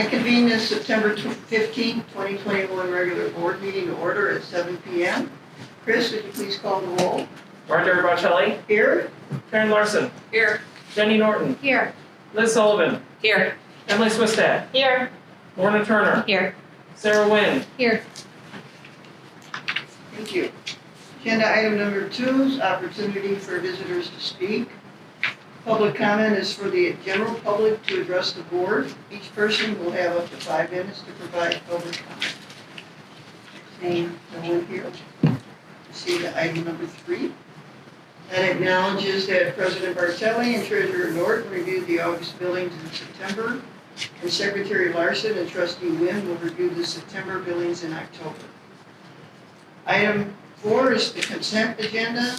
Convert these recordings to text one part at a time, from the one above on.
I convene this September 15, 2021 regular board meeting to order at 7 p.m. Chris, would you please call the roll? Marjorie Bocelli. Here. Karen Larson. Here. Jenny Norton. Here. Liz Sullivan. Here. Emily Swistad. Here. Lorna Turner. Here. Sarah Wynn. Here. Thank you. Agenda item number 2 is opportunity for visitors to speak. Public comment is for the general public to address the board. Each person will have up to 5 minutes to provide public comment. Seeing no one here. Proceed to item number 3. That acknowledges that President Bartelli and Treasurer Norton reviewed the August billings in September, and Secretary Larson and Trustee Wynn will review the September billings in October. Item 4 is the consent agenda.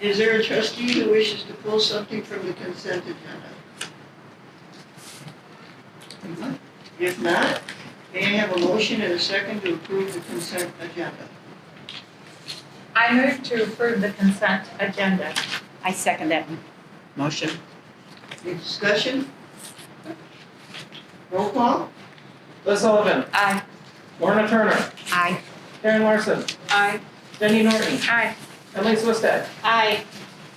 Is there a trustee who wishes to pull something from the consent agenda? If not, may I have a motion and a second to approve the consent agenda? I move to approve the consent agenda. I second that motion. Any discussion? Roll call? Liz Sullivan. Aye. Lorna Turner. Aye. Karen Larson. Aye. Jenny Norton. Aye. Emily Swistad. Aye.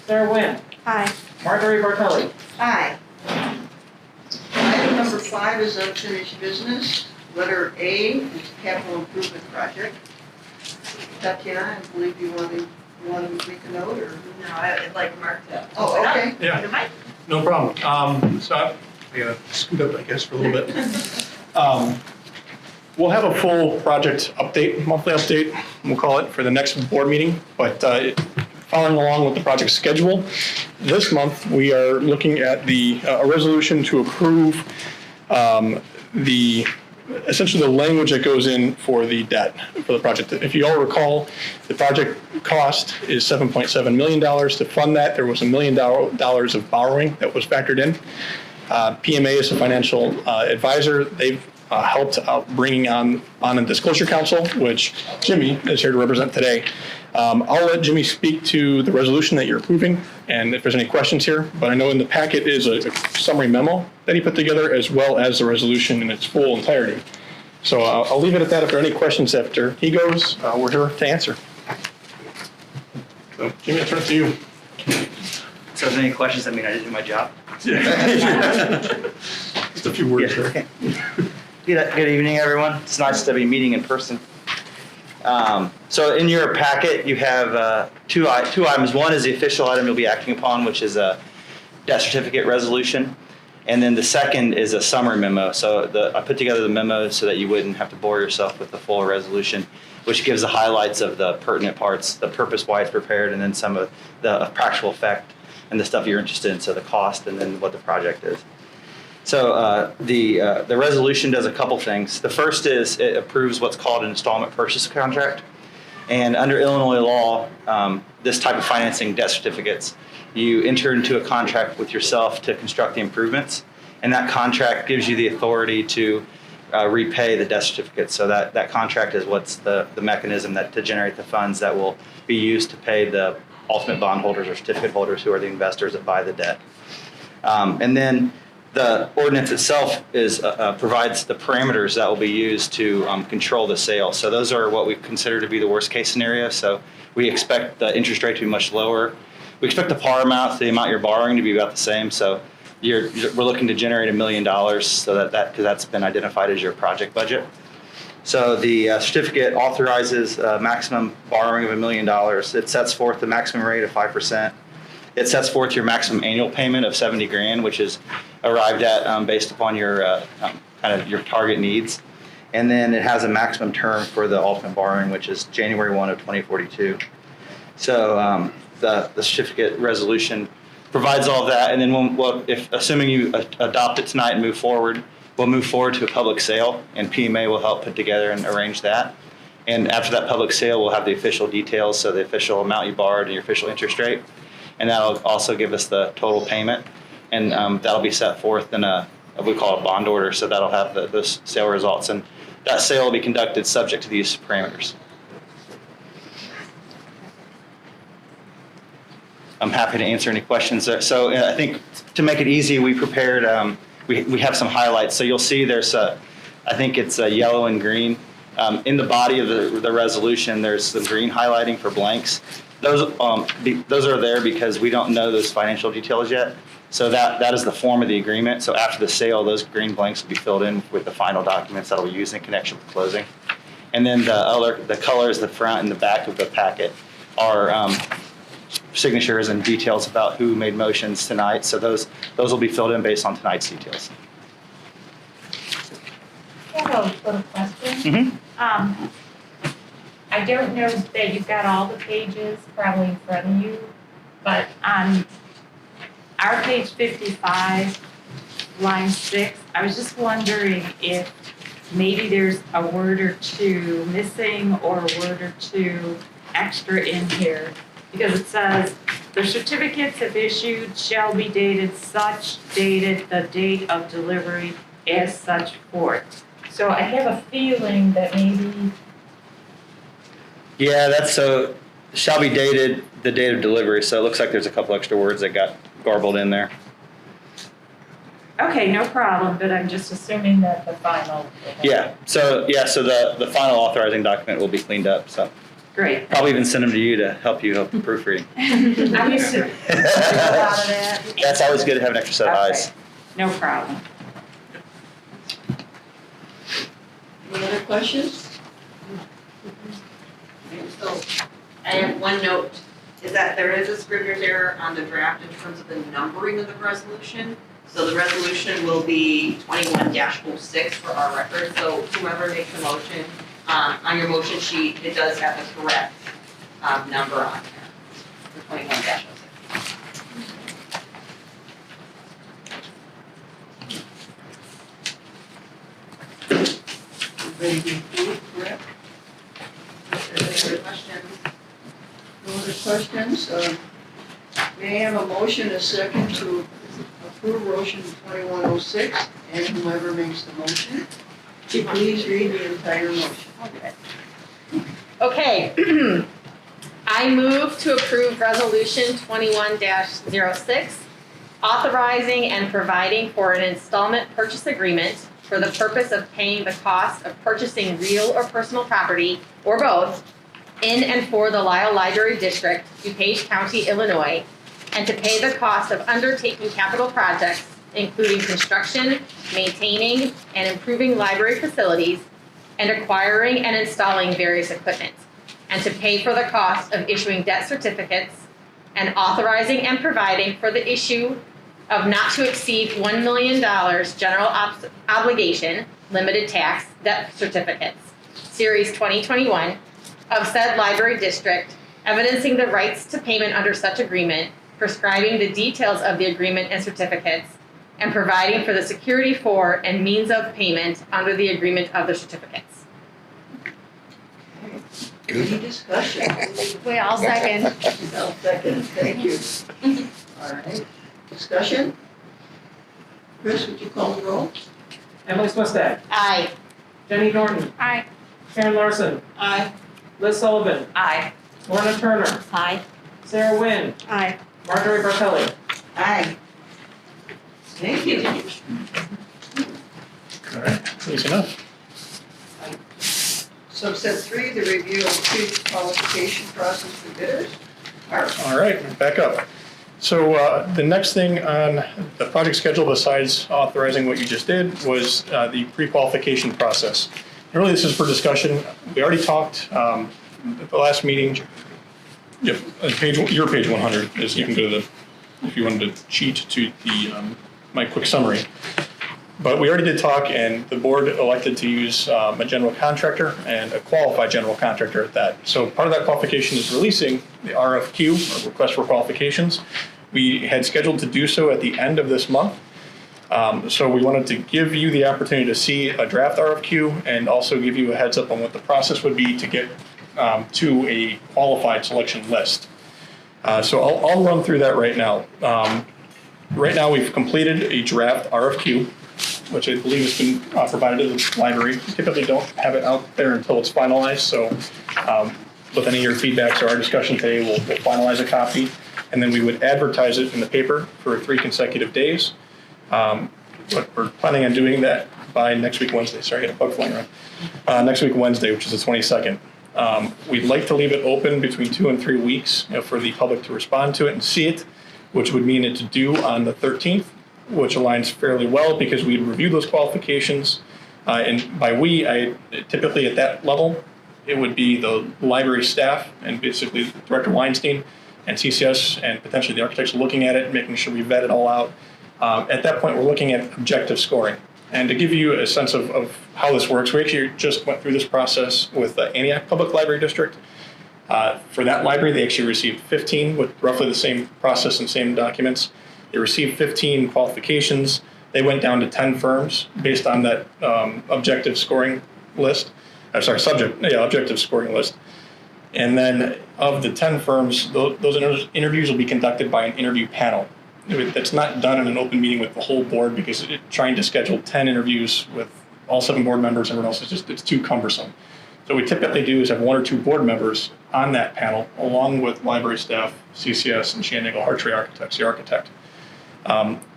Sarah Wynn. Aye. Marjorie Bartelli. Aye. Item number 5 is unfinished business. Letter A is capital improvement project. Tatiana, I believe you want to make a note, or? No, I'd like Mark to. Oh, okay. Yeah, no problem. So I gotta scoot up, I guess, for a little bit. We'll have a full project update, monthly update, we'll call it, for the next board meeting. But following along with the project schedule, this month we are looking at a resolution to approve essentially the language that goes in for the debt for the project. If you all recall, the project cost is $7.7 million. To fund that, there was $1 million of borrowing that was factored in. PMA is a financial advisor. They've helped out bringing on a disclosure council, which Jimmy is here to represent today. I'll let Jimmy speak to the resolution that you're approving and if there's any questions here, but I know in the packet is a summary memo that he put together as well as the resolution in its full entirety. So I'll leave it at that. If there are any questions after he goes, we're here to answer. So Jimmy, I'll turn it to you. So if there's any questions, I mean, I did do my job. Just a few words here. Good evening, everyone. It's nice to be meeting in person. So in your packet, you have two items. One is the official item you'll be acting upon, which is a debt certificate resolution. And then the second is a summary memo. So I put together the memo so that you wouldn't have to bore yourself with the full resolution, which gives the highlights of the pertinent parts, the purpose why it's prepared, and then some of the practical effect and the stuff you're interested in, so the cost and then what the project is. So the resolution does a couple things. The first is it approves what's called an installment purchase contract. And under Illinois law, this type of financing, debt certificates, you enter into a contract with yourself to construct the improvements. And that contract gives you the authority to repay the debt certificates. So that contract is what's the mechanism to generate the funds that will be used to pay the ultimate bondholders or certificate holders who are the investors that buy the debt. And then the ordinance itself provides the parameters that will be used to control the sale. So those are what we consider to be the worst case scenario. So we expect the interest rate to be much lower. We expect the par amount, the amount you're borrowing, to be about the same. So we're looking to generate $1 million, so because that's been identified as your project budget. So the certificate authorizes maximum borrowing of $1 million. It sets forth the maximum rate of 5%. It sets forth your maximum annual payment of $70,000, which is arrived at based upon your kind of your target needs. And then it has a maximum term for the ultimate borrowing, which is January 1 of 2042. So the certificate resolution provides all of that. And then if assuming you adopt it tonight and move forward, we'll move forward to a public sale, and PMA will help put together and arrange that. And after that public sale, we'll have the official details, so the official amount you borrowed and your official interest rate. And that'll also give us the total payment. And that'll be set forth in we call a bond order, so that'll have those sale results. And that sale will be conducted subject to these parameters. I'm happy to answer any questions. So I think to make it easy, we prepared we have some highlights. So you'll see there's I think it's yellow and green. In the body of the resolution, there's some green highlighting for blanks. Those are there because we don't know those financial details yet. So that is the form of the agreement. So after the sale, those green blanks will be filled in with the final documents that will be used in connection with closing. And then the colors, the front and the back of the packet are signatures and details about who made motions tonight. So those will be filled in based on tonight's details. I have a little question. Mm-hmm. I don't know that you've got all the pages probably in front of you, but on our page 55, line 6, I was just wondering if maybe there's a word or two missing or a word or two extra in here. Because it says, the certificates if issued shall be dated the date of delivery as such forth. So I have a feeling that maybe, Yeah, that's so shall be dated the date of delivery. So it looks like there's a couple extra words that got garbled in there. okay, no problem, but I'm just assuming that the final. Yeah. So the final authorizing document will be cleaned up. So Great. probably even send them to you to help you help proofreading. I'm used to that. That's always good to have an extra set of Okay. eyes. No problem. Any other questions? So I have one note, is that there is a scrivener's error on the draft in terms of the numbering of the resolution. So the resolution will be 21-06 for our record. So whoever makes the motion, on your motion sheet, it does have the correct number on there, for 21-06. Ready to approve, correct? Any other questions? No other questions? May I have a motion, a second, to approve motion 2106, and whoever makes the motion, please read the entire motion. Okay. I move to approve Resolution 21-06, authorizing and providing for an installment purchase agreement for the purpose of paying the cost of purchasing real or personal property, or both, in and for the Lisle Library District, DuPage County, Illinois, and to pay the cost of undertaking capital projects, including construction, maintaining, and improving library facilities, and acquiring and installing various equipment, and to pay for the cost of issuing debt certificates, and authorizing and providing for the issue of not to exceed $1 million general obligation, limited tax debt certificates, Series 2021, of said library district, evidencing the rights to payment under such agreement, prescribing the details of the agreement and certificates, and providing for the security for and means of payment under the agreement of the certificates. Any discussion? Wait, I'll second. I'll second, thank you. All right, discussion? Chris, would you call the roll? Emily Swistak, Aye. Jenny Norton, Aye. Karen Larson, Aye. Liz Sullivan, Aye. Lorna Turner, Aye. Sarah Wynn, Aye. Marjorie Bartelli. Aye. Thank you. All right, easy enough. Subset 3, the review of pre-qualification process for bidders. Mark. All right, back up. So the next thing on the project schedule, besides authorizing what you just did, was the pre-qualification process. And really, this is for discussion. We already talked at the last meeting. Yep, your page 100 is, you can go to the, if you wanted to cheat to the my quick summary. But we already did talk, and the board elected to use a general contractor and a qualified general contractor at that. So part of that qualification is releasing the RFQ, or request for qualifications. We had scheduled to do so at the end of this month. So we wanted to give you the opportunity to see a draft RFQ and also give you a heads up on what the process would be to get to a qualified selection list. So I'll run through that right now. Right now, we've completed a draft RFQ, which I believe has been provided to the library. We typically don't have it out there until it's finalized, so with any of your feedbacks or our discussion today, we'll finalize a copy, and then we would advertise it in the paper for 3 consecutive days. but we're planning on doing that by next week Wednesday. Sorry, I had a bug flying around. Next week Wednesday, which is the 22nd. We'd like to leave it open between 2 and 3 weeks, for the public to respond to it and see it, which would mean it's due on the 13th, which aligns fairly well because we'd review those qualifications. And by I typically at that level, it would be the library staff and basically Director Weinstein and CCS and potentially the architects looking at it, making sure we vet it all out. At that point, we're looking at objective scoring. And to give you a sense of how this works, we actually just went through this process with the Antioch Public Library District. For that library, they actually received 15 with roughly the same process and same documents. They received 15 qualifications. They went down to 10 firms based on that objective scoring list. Objective scoring list. And then of the 10 firms, those interviews will be conducted by an interview panel. That's not done in an open meeting with the whole board because trying to schedule 10 interviews with all 7 board members, everyone else, it's too cumbersome. So what we typically do is have 1 or 2 board members on that panel, along with library staff, CCS, and Shandigal Hartree Architects, the architect.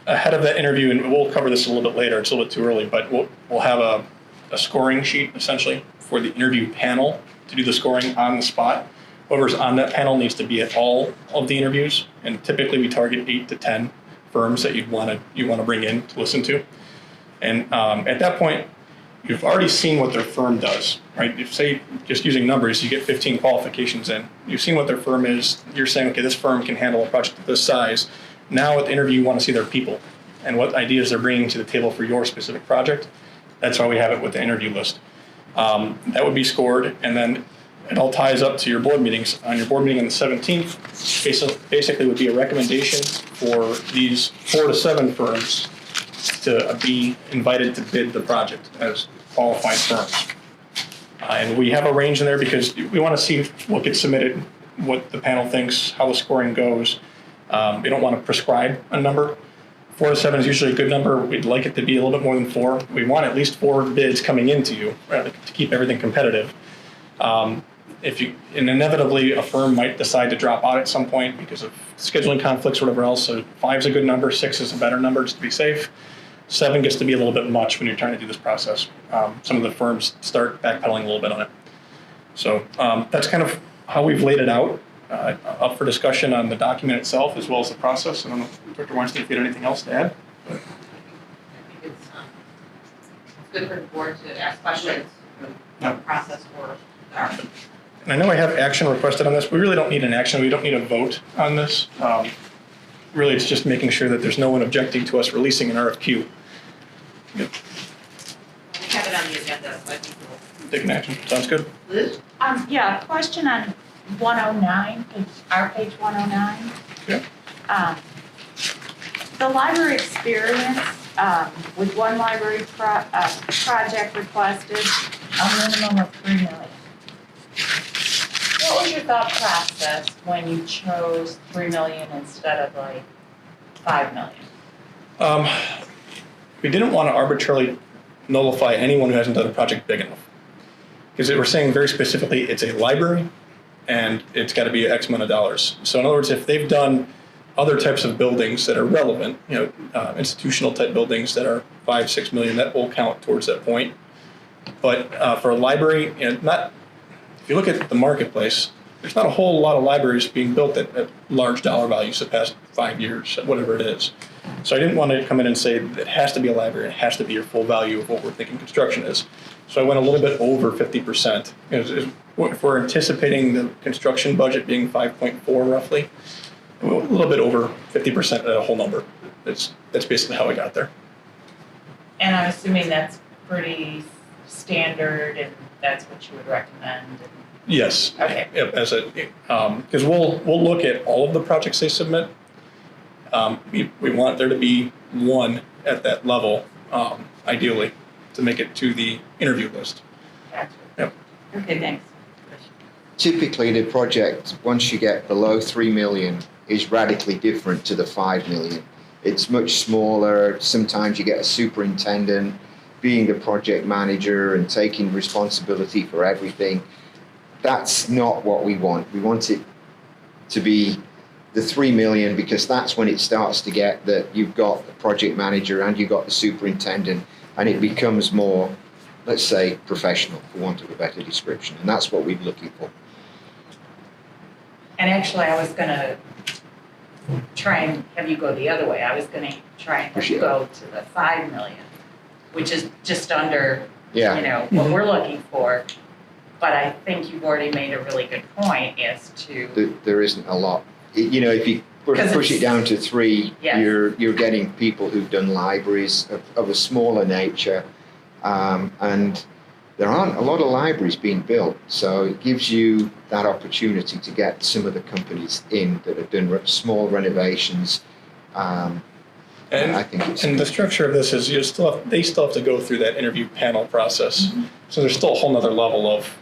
Ahead of that interview, and we'll cover this a little bit later, it's a little bit too early, but we'll have a scoring sheet, essentially, for the interview panel to do the scoring on the spot. Whoever's on that panel needs to be at all of the interviews, and typically we target 8 to 10 firms that you want to bring in to listen to. And at that point, you've already seen what their firm does, right? If say, just using numbers, you get 15 qualifications in. You've seen what their firm is. You're saying, okay, this firm can handle a project of this size. Now at the interview, you want to see their people and what ideas they're bringing to the table for your specific project. That's why we have it with the interview list. That would be scored, and then it all ties up to your board meetings. On your board meeting on the 17th, basically would be a recommendation for these 4 to 7 firms to be invited to bid the project as qualified firms. And we have a range in there because we want to see what gets submitted, what the panel thinks, how the scoring goes. We don't want to prescribe a number. 4 to 7 is usually a good number. We'd like it to be a little bit more than 4. We want at least 4 bids coming into you, right, to keep everything competitive. And inevitably a firm might decide to drop out at some point because of scheduling conflicts or whatever else. So 5 is a good number, 6 is a better number just to be safe. 7 gets to be a little bit much when you're trying to do this process. Some of the firms start backpedaling a little bit on it. So that's kind of how we've laid it out. Up for discussion on the document itself as well as the process. I don't know, Dr. Weinstein, if you had anything else to add? I think it's good for the board to ask questions about the process for our. And I know I have action requested on this. We really don't need an action. We don't need a vote on this. Really, it's just making sure that there's no one objecting to us releasing an RFQ. Yep. We have it on the agenda, so I think we'll. Take an action. Sounds good. Liz? Yeah, question on 109, page 109. Yeah. The library experience, with one library project requested, a minimum of $3 million. What was your thought process when you chose $3 million instead of like $5 million? We didn't want to arbitrarily nullify anyone who hasn't done a project big enough. Because we're saying very specifically it's a library and it's got to be X amount of dollars. So in other words, if they've done other types of buildings that are relevant, institutional type buildings that are 5, 6 million, that will count towards that point. But for a library, if you look at the marketplace, there's not a whole lot of libraries being built at large dollar values the past 5 years, whatever it is. So I didn't want to come in and say that it has to be a library, it has to be your full value of what we're thinking construction is. So I went a little bit over 50%. If we're anticipating the construction budget being 5.4 roughly, a little bit over 50% at a whole number. That's basically how I got there. And I'm assuming that's pretty standard and that's what you would recommend? Yes. Okay. Yep, because we'll look at all of the projects they submit. We want there to be one at that level, ideally, to make it to the interview list. Gotcha. Yep. Okay, thanks. Typically, the project, once you get below 3 million, is radically different to the 5 million. It's much smaller. Sometimes you get a superintendent being the project manager and taking responsibility for everything. That's not what we want. We want it to be the 3 million, because that's when it starts to get that you've got the project manager and you've got the superintendent, and it becomes more, let's say, professional, for want of a better description, and that's what we're looking for. And actually, I was gonna try and have you go the other way. I was gonna try and have you go to the 5 million, which is just under, Yeah. you know, what we're looking for. But I think you've already made a really good point as to, There isn't a lot. You know, if you Because push it it's- down to 3, Yes. you're getting people who've done libraries of a smaller nature, and there aren't a lot of libraries being built, so it gives you that opportunity to get some of the companies in that have done small renovations. And I think it's And the structure of this is they still have to go through that interview panel process. So there's still a whole nother level of,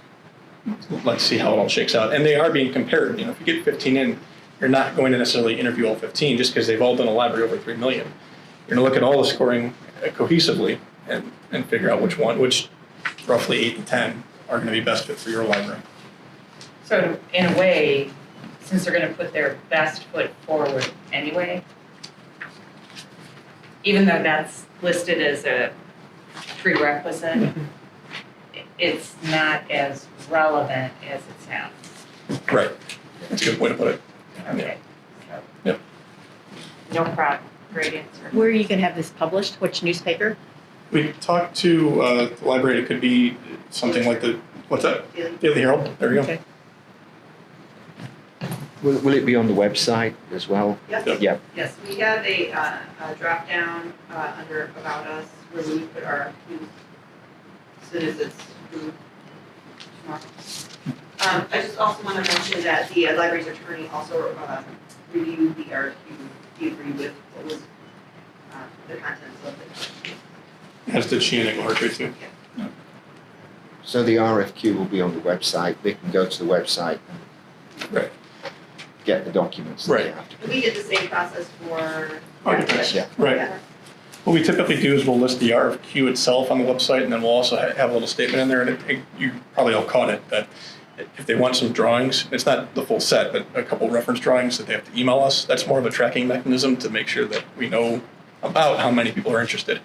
let's see how it all shakes out. And they are being compared. You know, if you get 15 in, you're not going to necessarily interview all 15 just because they've all done a library over 3 million. You're going to look at all the scoring cohesively and figure out which roughly 8 and 10 are going to be best fit for your library. so in a way, since they're gonna put their best foot forward anyway, even though that's listed as a prerequisite, it's not as relevant as it sounds. Right. That's a good way to put it. Okay. So- Yep. No problem. Great answer. Where are you gonna have this published? Which newspaper? We talked to the library. It could be something like what's that? Daily Herald. There we go. Okay. will it be on the website as well? Yes. Yeah. Yes, we have a drop down under About Us where we put our as soon as it's approved tomorrow. I just also want to mention that the library's attorney also reviewed the RFQ. He agreed with what was the contents of the RFQ. As did she and Eagle Hartree too. So the RFQ will be on the website. They can go to the website and Right. get the documents that they Right. have to. And we did the same process for Architects. Yeah. Right. What we typically do is we'll list the RFQ itself on the website, and then we'll also have a little statement in there, and you probably all caught it, that if they want some drawings, it's not the full set, but a couple reference drawings that they have to email us. That's more of a tracking mechanism to make sure that we know about how many people are interested.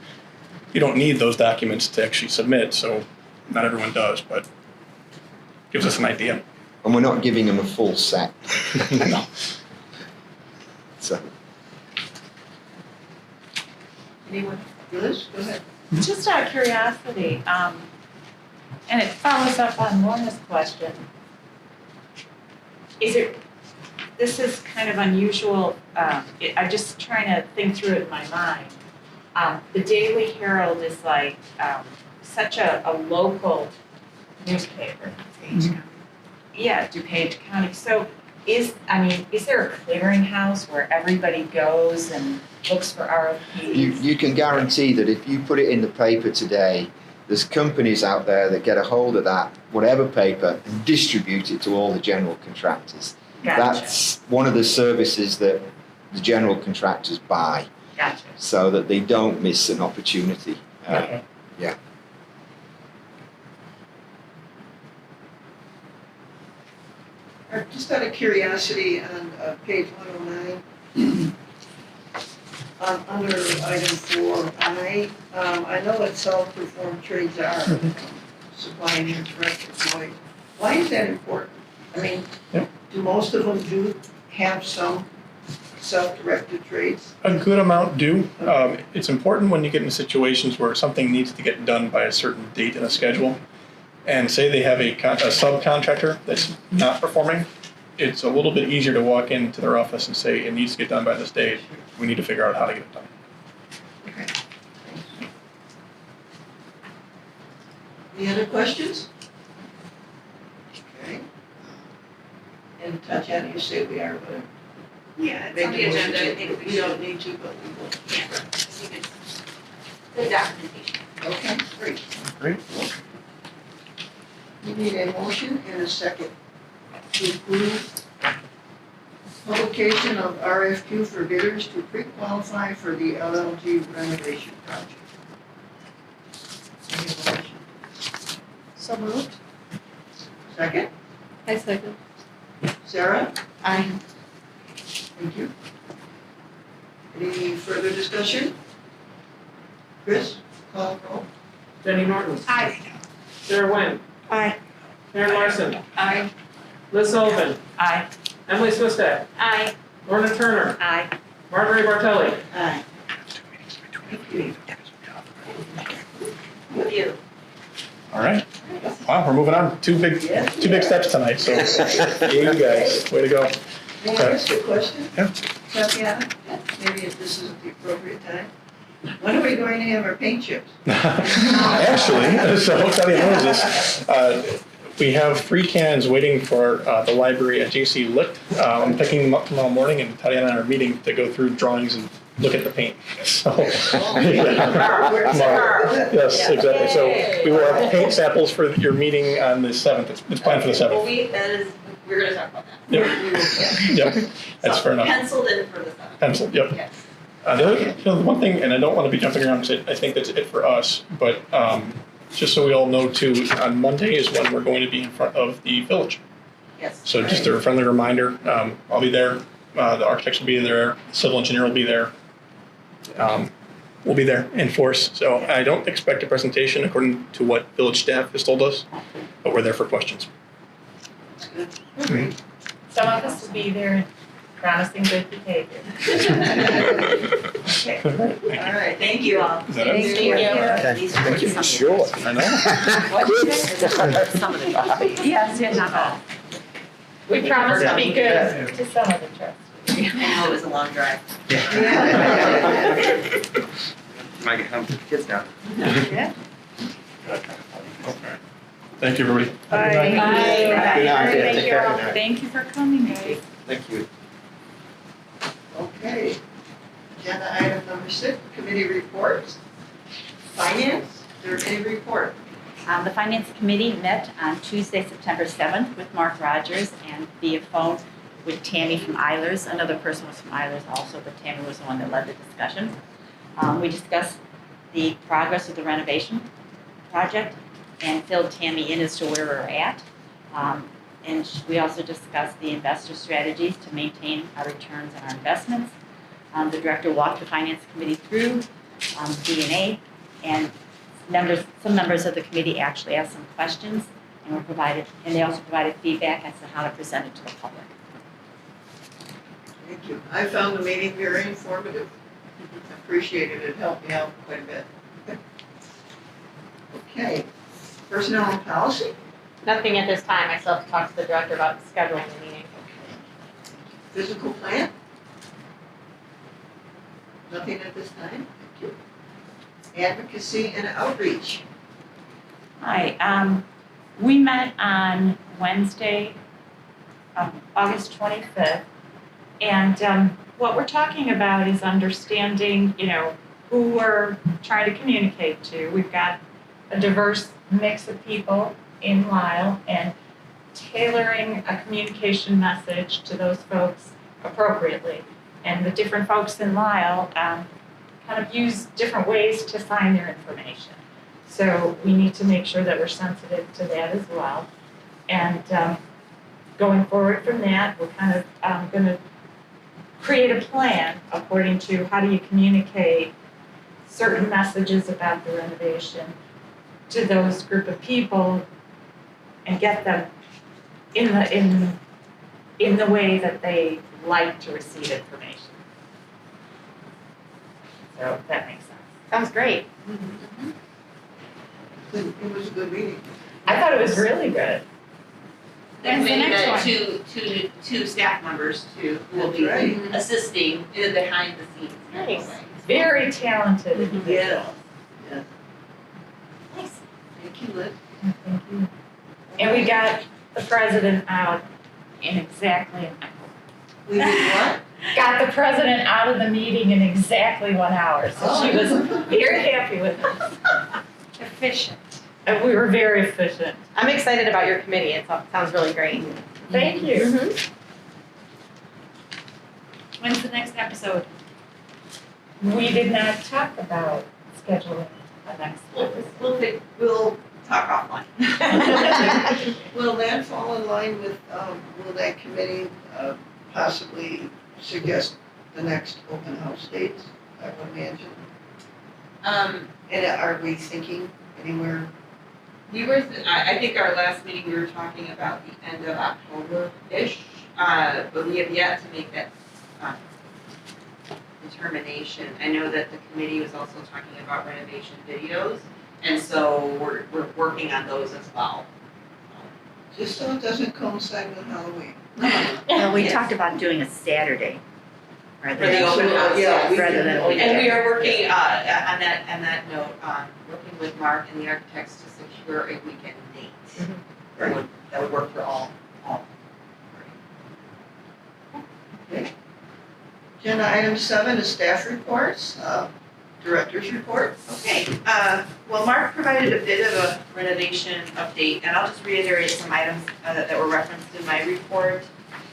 You don't need those documents to actually submit, so not everyone does, but gives us an idea. And we're not giving them a full set. No. So. Anyone? Liz, go ahead. Just out of curiosity, and it follows up on Lorna's question. This is kind of unusual, I'm just trying to think through it in my mind. The Daily Herald is like, such a local newspaper. Yeah, DuPage County. So is there a clearinghouse where everybody goes and looks for RFPs? You can guarantee that if you put it in the paper today, there's companies out there that get a hold of that, whatever paper, and distribute it to all the general contractors. Gotcha. That's one of the services that the general contractors buy, Gotcha. so that they don't miss an opportunity. Okay. Just out of curiosity, on page 109, under item 4I, I know that self-performed trades are supplying your direct employees. Why is that important? I mean, Yep. do most of them do have some self-directed trades? A good amount do. It's important when you get into situations where something needs to get done by a certain date in a schedule. And say they have a subcontractor that's not performing, it's a little bit easier to walk into their office and say, it needs to get done by this date. We need to figure out how to get it done. Okay. Any other questions? Okay. And Tatiana, you say we are, but Yeah, it's on the agenda, I think we we should, don't need to, but we will. yeah, I think it's good documentation. Okay, great. Great. We need a motion and a second to approve publication of RFQ for bidders to pre-qualify for the LLD renovation project. Any motion? So moved. Second? I second. Sarah? Aye. Thank you. Any further discussion? Chris, call the roll. Jenny Norton. Aye. Sarah Wynn. Aye. Karen Larson. Aye. Liz Sullivan. Aye. Emily Swistek. Aye. Lorna Turner. Aye. Marjorie Bartelli. Aye. You. All right. Wow, we're moving on. Two big steps tonight, so yeah, you guys, way to go. May I ask a question? Yeah. Tatiana, maybe if this isn't the appropriate time. When are we going to have our paint chips? Actually, so Tatiana knows this. We have 3 cans waiting for the library at JC Lit. I'm picking them up tomorrow morning, and Tatiana and I are meeting to go through drawings and look at the paint. So, yeah. Tomorrow. Yes, exactly. So we will have paint samples for your meeting on the 7th. It's planned for the 7th. Well, we're gonna talk about that. Yep, that's fair enough. Penciled in for the 7th. Pencil, yep. Yes. The one thing, and I don't want to be jumping around because I think that's it for us, but just so we all know too, on Monday is when we're going to be in front of the village. Yes. So just a friendly reminder, I'll be there, the architects will be there, the civil engineer will be there. We'll be there in force, so I don't expect a presentation according to what village staff has told us, but we're there for questions. Great. Some of us will be there promising good behavior. Okay. All right, thank you all. Is that it? Thank you. Sure. I know. Some of the trustees. Yes, yes, not all. We promise to be good to some of the trustees. I know it was a long drive. Might get home to the kids now. Thank you, everybody. Bye. Good night. Thank Take you care. all. Good night. Thank you for coming, guys. Thank you. Okay. Agenda item number 6, committee reports. Finance, is there any report? The Finance Committee met on Tuesday, September 7th with Mark Rogers and via phone with Tammy from Eilers. Another person was from Eilers also, but Tammy was the one that led the discussion. We discussed the progress of the renovation project and filled Tammy in as to where we're at. And we also discussed the investor strategies to maintain our returns on our investments. The director walked the Finance Committee through D&A, and some members of the committee actually asked some questions and they also provided feedback as to how to present it to the public. Thank you. I found the meeting very informative. I appreciated it. It helped me out quite a bit. Okay. Personnel and policy, Nothing at this time. I still have to talk to the director about scheduling the meeting. physical plan. Nothing at this time. Thank you. Advocacy and outreach. Hi, we met on Wednesday, August 25th, and what we're talking about is understanding, who we're trying to communicate to. We've got a diverse mix of people in Lisle and tailoring a communication message to those folks appropriately. And the different folks in Lisle kind of use different ways to find their information. So we need to make sure that we're sensitive to that as well. And going forward from that, we're kind of going to create a plan according to how do you communicate certain messages about the renovation to those group of people and get them in the way that they like to receive information. So if that makes sense. Sounds great. It was a good meeting. I thought it was really good. Then When's the maybe next the two staff members too, who will That's be right. assisting in the behind the scenes. Nice. Very talented individuals. Yeah. Yeah. Nice. Thank you, Liz. Thank you. And we got the president out in exactly an hour. We did what? Got the president out of the meeting in exactly 1 hour, so she was very happy with us. Efficient. And we were very efficient. I'm excited about your committee. It sounds really great. Thank you. When's the next episode? We did not talk about scheduling a next episode. We'll talk offline. Will that fall in line with, will that committee possibly suggest the next open house dates, I would imagine. And are we thinking anywhere? I think our last meeting, we were talking about the end of October-ish, but we have yet to make that, determination. I know that the committee was also talking about renovation videos, and so we're working on those as well. Just so it doesn't coincide with Halloween. Well, we Yes. talked about doing a Saturday rather For the than, open house, Yeah, we rather can- than a And weekend. we are working, on that note, working with Mark and the architects to secure a weekend date. That would work for all. Agenda item 7 is staff reports, director's report. Okay, well, Mark provided a bit of a renovation update, and I'll just reiterate some items that were referenced in my report.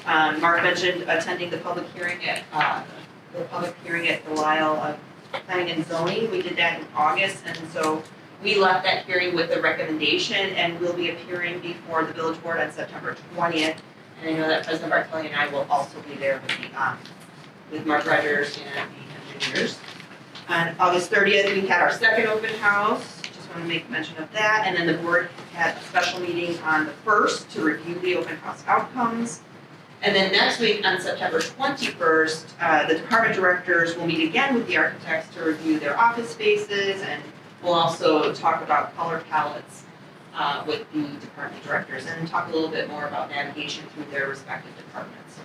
Mark mentioned attending the public hearing at the Lisle Planning and Zoning. We did that in August, and so we left that hearing with a recommendation, and we'll be appearing before the village board on September 20th. And I know that President Bartelli and I will also be there with Mark Rogers and the engineers. On August 30th, we had our second open house, just want to make mention of that, and then the board had a special meeting on the 1st to review the open house outcomes. And then next week, on September 21st, the department directors will meet again with the architects to review their office spaces, and we'll also talk about color palettes with the department directors, and talk a little bit more about navigation through their respective departments.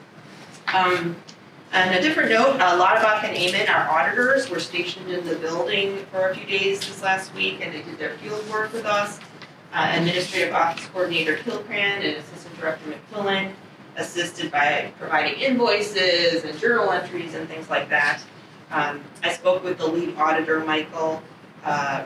On a different note, Lauterbach and Amen, our auditors, were stationed in the building for a few days this last week, and they did their field work with us. Administrative Office Coordinator Hilbrand and Assistant Director McQuillan assisted by providing invoices and journal entries and things like that. I spoke with the lead auditor, Michael,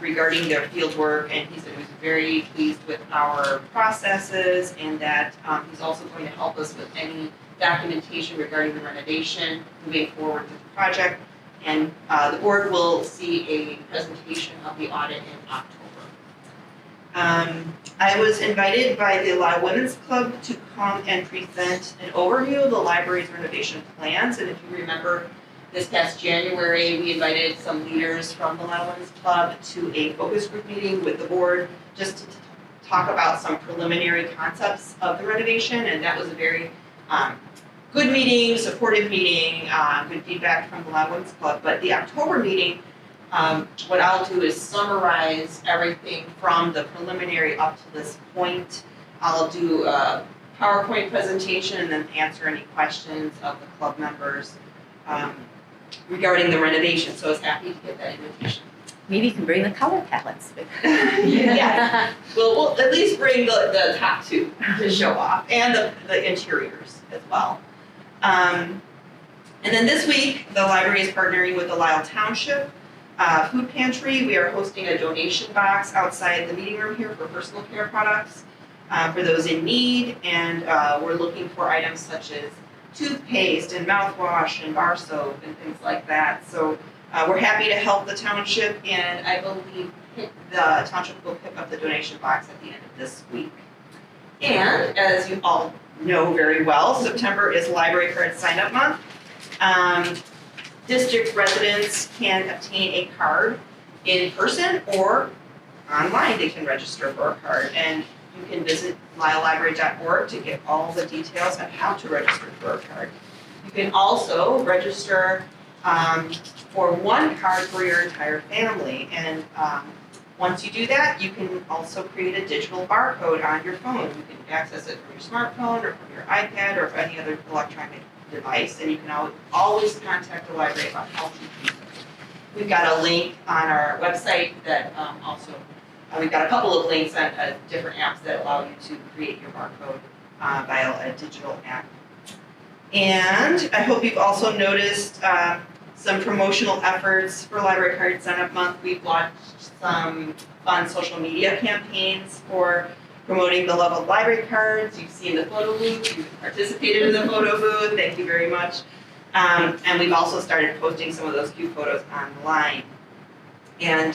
regarding their field work, and he said he was very pleased with our processes, and that he's also going to help us with any documentation regarding the renovation moving forward with the project. And the board will see a presentation of the audit in October. I was invited by the Lisle Women's Club to come and present an overview of the library's renovation plans. And if you remember, this past January, we invited some leaders from the Lisle Women's Club to a focus group meeting with the board just to talk about some preliminary concepts of the renovation. And that was a very good meeting, supportive meeting, good feedback from the Lisle Women's Club. But the October meeting, what I'll do is summarize everything from the preliminary up to this point. I'll do a PowerPoint presentation and then answer any questions of the club members regarding the renovation. So I was happy to get that invitation. Maybe you can bring the color palettes with you. Yeah. We'll at least bring the top two to show off, and the interiors as well. And then this week, the library is partnering with the Lisle Township Food Pantry. We are hosting a donation box outside the meeting room here for personal care products for those in need, and we're looking for items such as toothpaste and mouthwash and bar soap and things like that. So we're happy to help the township, and I believe the township will pick up the donation box at the end of this week. And as you all know very well, September is Library Card Sign-Up Month. District residents can obtain a card in person or online. They can register for a card, and you can visit lisle.library.org to get all the details on how to register for a card. You can also register for one card for your entire family, and once you do that, you can also create a digital barcode on your phone. You can access it from your smartphone or from your iPad or any other electronic device, and you can always contact the library about how to use it. We've got a link on our website that we've got a couple of links on different apps that allow you to create your barcode via a digital app. And I hope you've also noticed some promotional efforts for Library Card Sign-Up Month. We've launched some fun social media campaigns for promoting the love of library cards. You've seen the photo booth, you've participated in the photo booth, thank you very much. And we've also started posting some of those cute photos online. And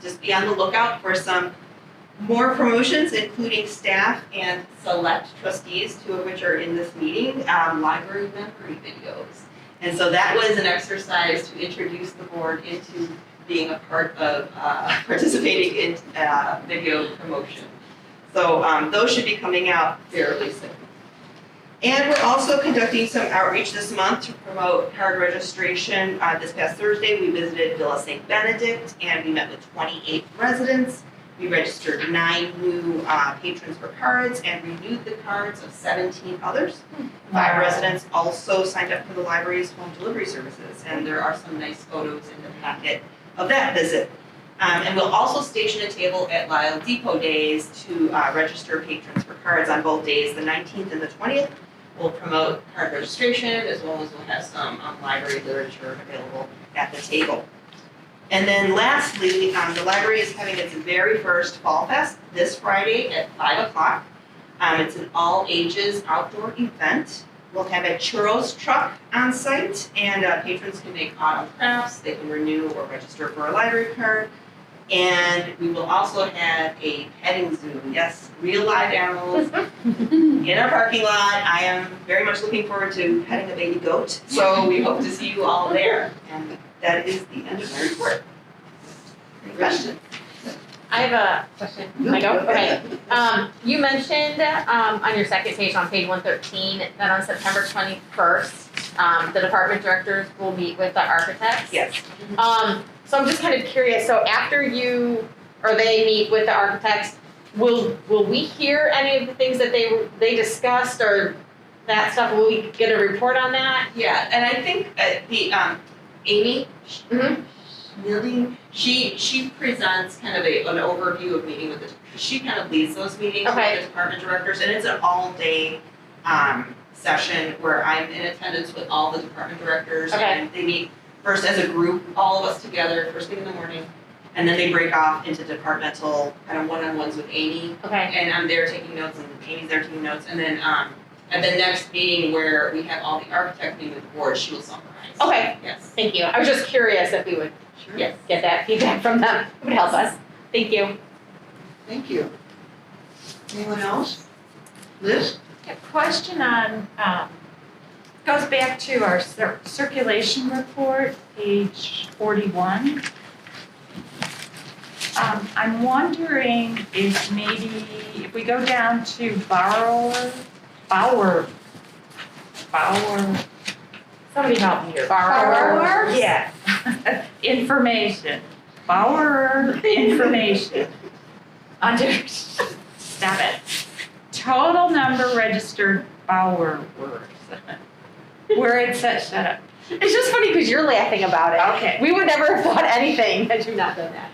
just be on the lookout for some more promotions, including staff and select trustees, two of which are in this meeting, library memory videos. And so that was an exercise to introduce the board into being a part of participating in video promotion. So those should be coming out fairly soon. And we're also conducting some outreach this month to promote card registration. This past Thursday, we visited Villa St. Benedict and we met with 28 residents. We registered 9 new patrons for cards and renewed the cards of 17 others. 5 residents also signed up for the library's home delivery services, and there are some nice photos in the packet of that visit. And we'll also station a table at Lisle Depot Days to register patrons for cards on both days, the 19th and the 20th. We'll promote card registration as well as we'll have some library literature available at the table. And then lastly, the library is having its very first Fall Fest this Friday at 5 o'clock. It's an all ages outdoor event. We'll have a churros truck on site and patrons can make autumn crafts, they can renew or register for a library card. And we will also have a petting zoo, yes, real live animals in our parking lot. I am very much looking forward to petting a baby goat, so we hope to see you all there. And that is the end of my report. Any questions? I have a question. I go? Okay. You mentioned on your second page, on page 113, that on September 21st, the department directors will meet with the architects. Yes. So I'm just kind of curious, so after you, or they meet with the architects, will we hear any of the things that they discussed or that stuff? Will we get a report on that? Yeah, and I think the Amy Schmilding, she presents kind of an overview of meeting with she kind of leads those meetings with the department directors, and it's an all-day session where I'm in attendance with all the department directors, and they meet first as a group, all of us together, first thing in the morning, and then they break off into departmental kind of one-on-ones with Amy. And I'm there taking notes, and Amy's there taking notes, and then at the next meeting where we have all the architects meeting with the board, she will summarize. Yes. Thank you. I was just curious if we would get that feedback from them. It would help us. Thank you. Thank you. Anyone else? Liz? A question on, goes back to our circulation report, page 41. I'm wondering if maybe, if we go down to Bauer, somebody help me here. Borrowers? Yeah. Information. Bauer information. Under, stop it. Total number registered borrowers. Where it says, shut up. It's just funny because you're laughing about it. Okay. We would never have thought anything had you not done that.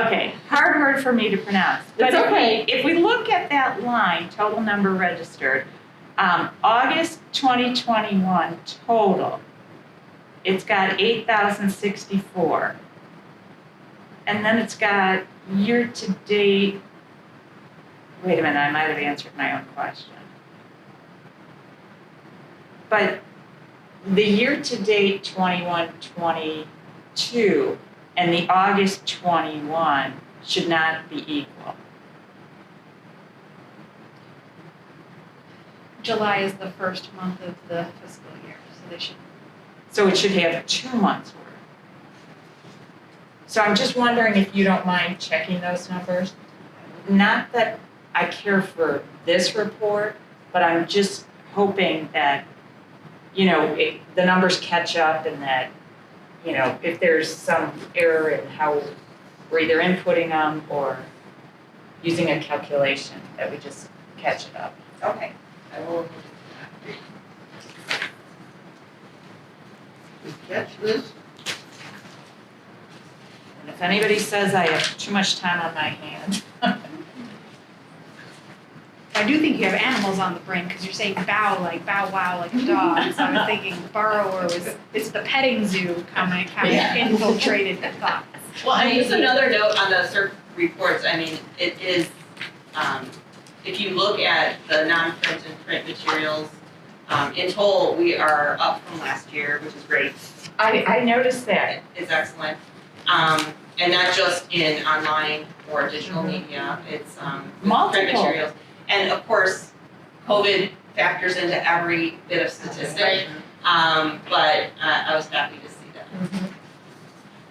Okay, hard word for me to pronounce. It's okay. If we look at that line, total number registered, August 2021 total, it's got 8,064. And then it's got year-to-date, wait a minute, I might have answered my own question. But the year-to-date 21-22 and the August 21 should not be equal. July is the first month of the fiscal year, so they should. So it should have 2 months worth. So I'm just wondering if you don't mind checking those numbers. Not that I care for this report, but I'm just hoping that, you know, the numbers catch up and that, you know, if there's some error in how we're either inputting them or using a calculation, that we just catch it up. Okay, I will. Good catch, Liz. And if anybody says I have too much time on my hands. I do think you have animals on the brain because you're saying bow wow like a dog. So I was thinking borrower was, it's the petting zoo kind of infiltrated the thoughts. Well, and just another note on the CERC reports, I mean, it is, if you look at the non-print and print materials, in total, we are up from last year, which is great. I noticed that. It's excellent. And not just in online or digital media, it's Multiple. print materials. And of course, COVID factors into every bit of statistic. But I was happy to see that.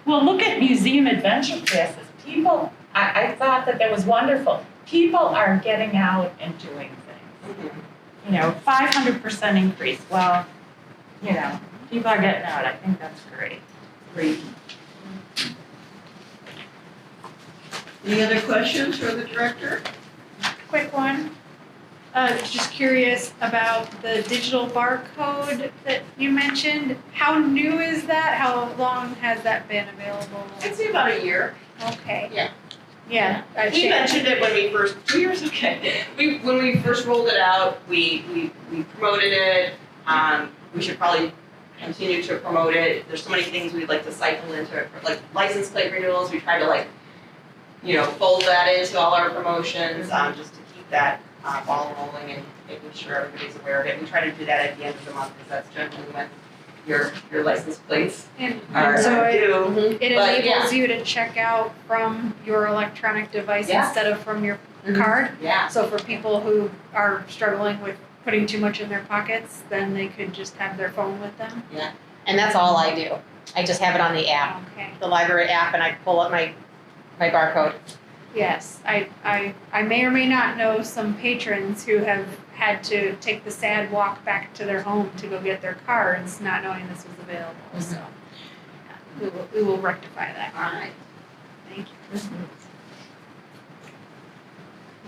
Well, look at museum adventure passes. People, I thought that was wonderful. People are getting out and doing things. You know, 500% increase. Well, you know, people are getting out. I think that's great. Great. Any other questions for the director? Quick one. Just curious about the digital barcode that you mentioned. How new is that? How long has that been available? I'd say about a year. Okay. Yeah. Yeah. We mentioned it when we first, 2 years, okay. When we first rolled it out, we promoted it. We should probably continue to promote it. There's so many things we'd like to cycle into, like license plate renewals. We try to fold that into all our promotions, just to keep that ball rolling and making sure everybody's aware of it. We try to do that at the end of the month because that's generally when your license plates And are so due. it But, enables you to check out from your electronic device Yeah. instead of from your Mhm. card. Yeah. So for people who are struggling with putting too much in their pockets, then they could just have their phone with them. And that's all I do. I just have it on the app, Okay. the library app, and I pull up my barcode. Yes, I may or may not know some patrons who have had to take the sad walk back to their home to go get their cards, not knowing this was available. So we will rectify that. All right. Thank you.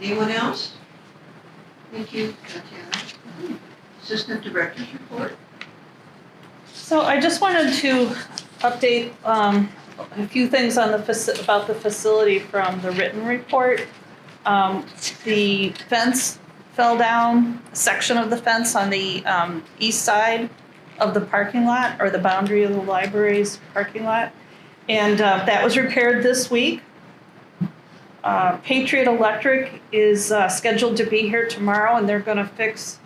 Anyone else? Thank you, Tatiana. Assistant Director's report. So I just wanted to update a few things on about the facility from the written report. The fence fell down, a section of the fence on the east side of the parking lot, or the boundary of the library's parking lot. And that was repaired this week. Patriot Electric is scheduled to be here tomorrow, and they're gonna fix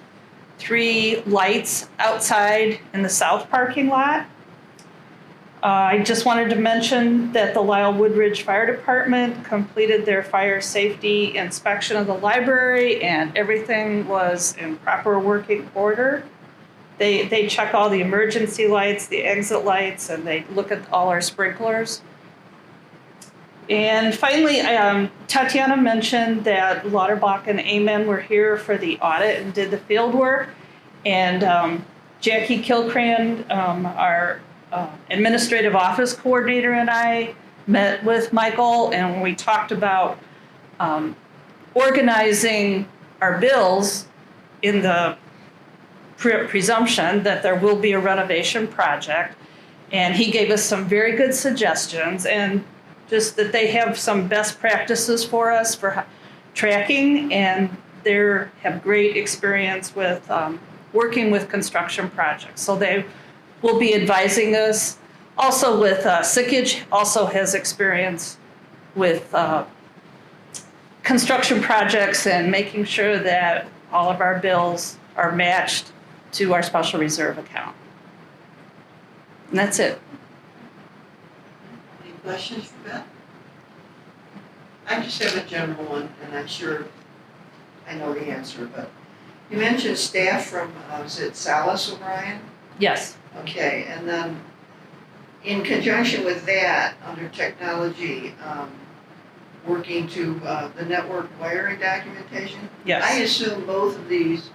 3 lights outside in the south parking lot. I just wanted to mention that the Lisle Woodridge Fire Department completed their fire safety inspection of the library, and everything was in proper working order. They check all the emergency lights, the exit lights, and they look at all our sprinklers. And finally, Tatiana mentioned that Lauterbach and Amen were here for the audit and did the field work. And Jackie Kilcran, our administrative office coordinator, and I met with Michael, and we talked about organizing our bills in the presumption that there will be a renovation project. And he gave us some very good suggestions, and just that they have some best practices for us for tracking, and they have great experience with working with construction projects. So they will be advising us. Also with Sickage, also has experience with construction projects and making sure that all of our bills are matched to our special reserve account. And that's it. Any questions for Beth? I just have a general one, and I'm sure I know the answer, but you mentioned staff from, is it Salas O'Brien? Yes. Okay, and then in conjunction with that, under technology, working to the network wiring documentation? Yes. I assume both of these,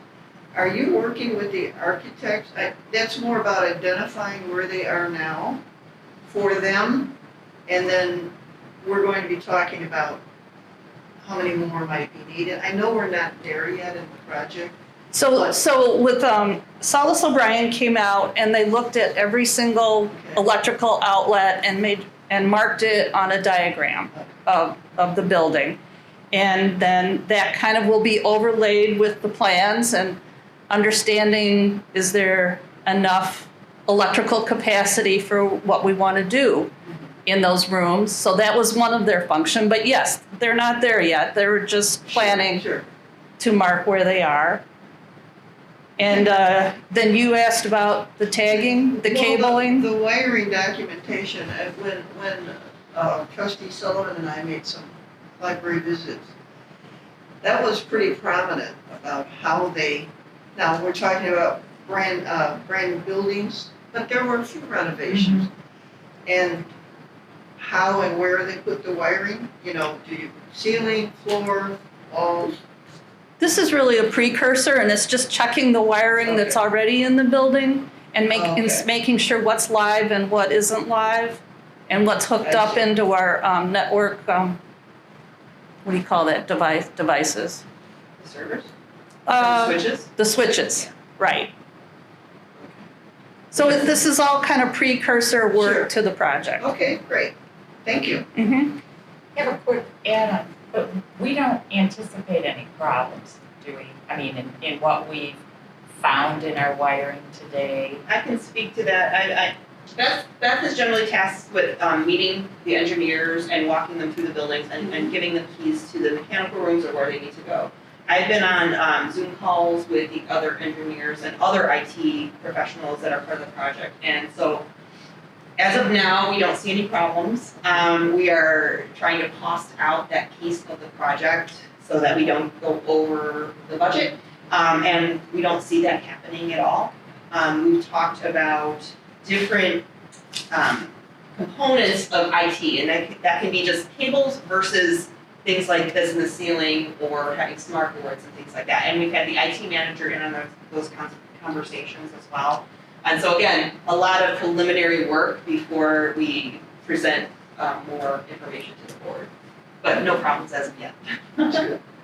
are you working with the architects? That's more about identifying where they are now for them, and then we're going to be talking about how many more might be needed. I know we're not there yet in the project. So with Salas O'Brien came out and they looked at every single electrical outlet and marked it on a diagram of the building. And then that kind of will be overlaid with the plans and understanding, is there enough electrical capacity for what we want to do in those rooms. So that was one of their function, but yes, they're not there yet. They're just planning to mark where they are. And then you asked about the tagging, the cabling. The wiring documentation, when Trustee Sullivan and I made some library visits, that was pretty prominent about how they, now we're talking about brand new buildings, but there were a few renovations. And how and where they put the wiring, do you ceiling, floor, walls? This is really a precursor, and it's just checking the wiring that's already in the building and making sure what's live and what isn't live, and what's hooked up into our network. What do you call that devices? The servers? Switches? The switches, right. So this is all kind of precursor work to the project. Okay, great. Thank you. Mm-hmm. I have a quick add-on, but we don't anticipate any problems, do we? I mean, in what we've found in our wiring today. I can speak to that. Beth is generally tasked with meeting the engineers and walking them through the buildings and giving them keys to the mechanical rooms or where they need to go. I've been on Zoom calls with the other engineers and other IT professionals that are part of the project. And so as of now, we don't see any problems. We are trying to cost out that piece of the project so that we don't go over the budget. And we don't see that happening at all. We've talked about different components of IT, and that can be just cables versus things like this in the ceiling or having smart boards and things like that. And we've had the IT manager in on those kinds of conversations as well. And so again, a lot of preliminary work before we present more information to the board. But no problems as of yet.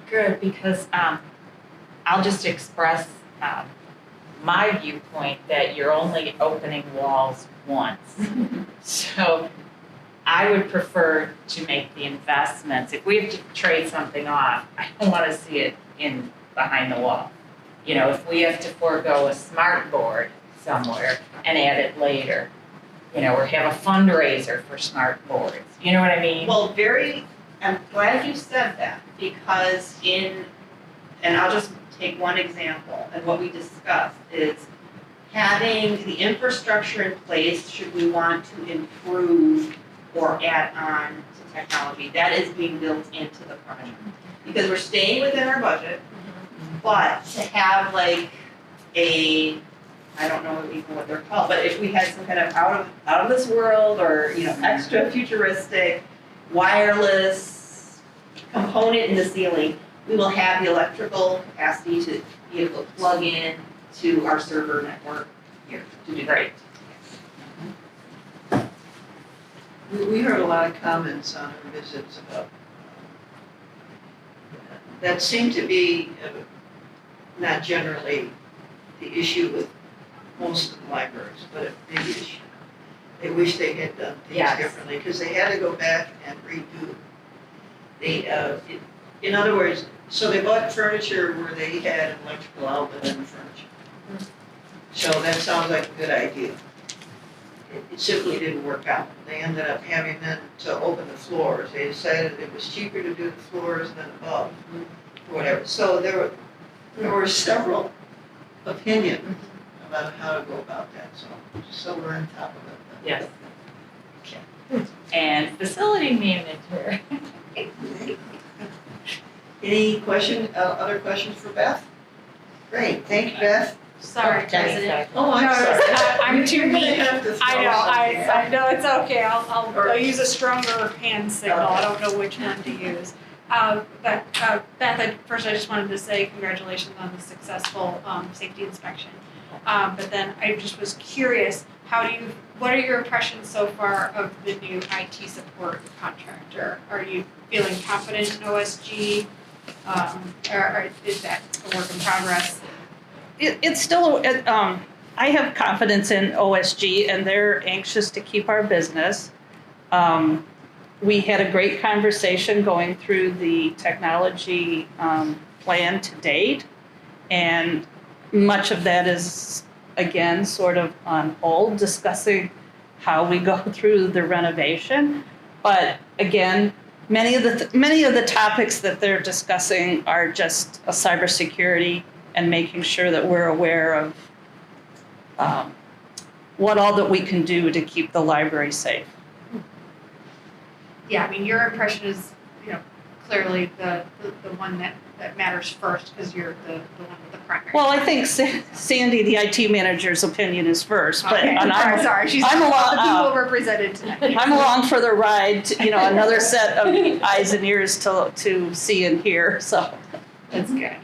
Good, because I'll just express my viewpoint that you're only opening walls once. So I would prefer to make the investments. If we have to trade something off, I don't want to see it in behind the wall. If we have to forego a smart board somewhere and add it later, or have a fundraiser for smart boards. You know what I mean? Well, I'm glad you said that because and I'll just take one example, and what we discussed is having the infrastructure in place should we want to improve or add on to technology. That is being built into the project. Because we're staying within our budget, but to have like I don't know even what they're called, but if we had some kind of out of this world or extra futuristic wireless component in the ceiling, we will have the electrical capacity to be able to plug in to our server network here to do great. We heard a lot of comments on our visits about that seemed to be not generally the issue with most of the libraries, but a big issue. They wish they had done things differently because they had to go back and redo. In other words, so they bought furniture where they had an electrical outlet in the furniture. So that sounds like a good idea. It simply didn't work out. They ended up having them to open the floors. They decided it was cheaper to do the floors than above, or whatever. So there were several opinions about how to go about that. So we're on top of it. Yes. Okay. And facility manager. Any other questions for Beth? Great, thank you, Beth. Sorry, President. Oh, I'm sorry. I'm too You're gonna mean. have to throw I know, something out. I know, it's okay, I'll use a stronger hand signal, I don't know which one to use. But Beth, first I just wanted to say congratulations on the successful safety inspection. But then I just was curious, what are your impressions so far of the new IT support contractor? Are you feeling confident in OSG? Or is that a work in progress? It's still, I have confidence in OSG, and they're anxious to keep our business. We had a great conversation going through the technology plan to date, and much of that is, again, sort of on hold, discussing how we go through the renovation. But again, many of the topics that they're discussing are just a cybersecurity and making sure that we're aware of what all that we can do to keep the library safe. Yeah, I mean, your impression is, clearly the one that matters first, because you're the one with the primary. Well, I think Sandy, the IT manager's opinion is first, but Okay, and sorry, she's I'm the along, people represented tonight. I'm along for the ride, another set of eyes and ears to see and hear, so. That's good.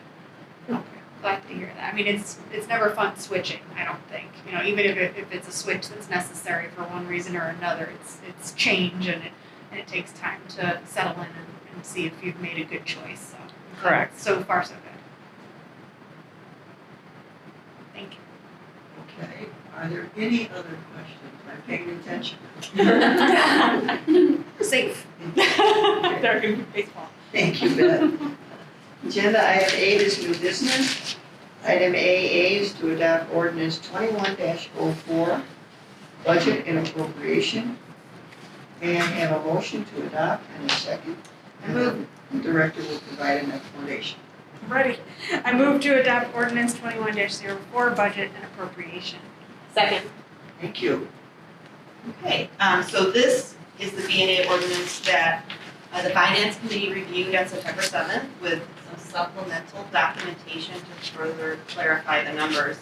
Okay, glad to hear that. I mean, it's never fun switching, I don't think. Even if it's a switch that's necessary for one reason or another, it's change, and it takes time to settle in and see if you've made a good choice, so. Correct. So far, so good. Thank you. Okay, are there any other questions? I'm paying attention. Safe. They're gonna be baseball. Thank you, Beth. Agenda item 8 is new business. Item AA is to adopt ordinance 21-04, budget and appropriation. May I have a motion to adopt and a second? I move. The director will provide an explanation. I'm ready. I move to adopt ordinance 21-04, budget and appropriation. Second. Thank you. Okay, so this is the B&A ordinance that the Finance Committee reviewed on September 7th with some supplemental documentation to further clarify the numbers.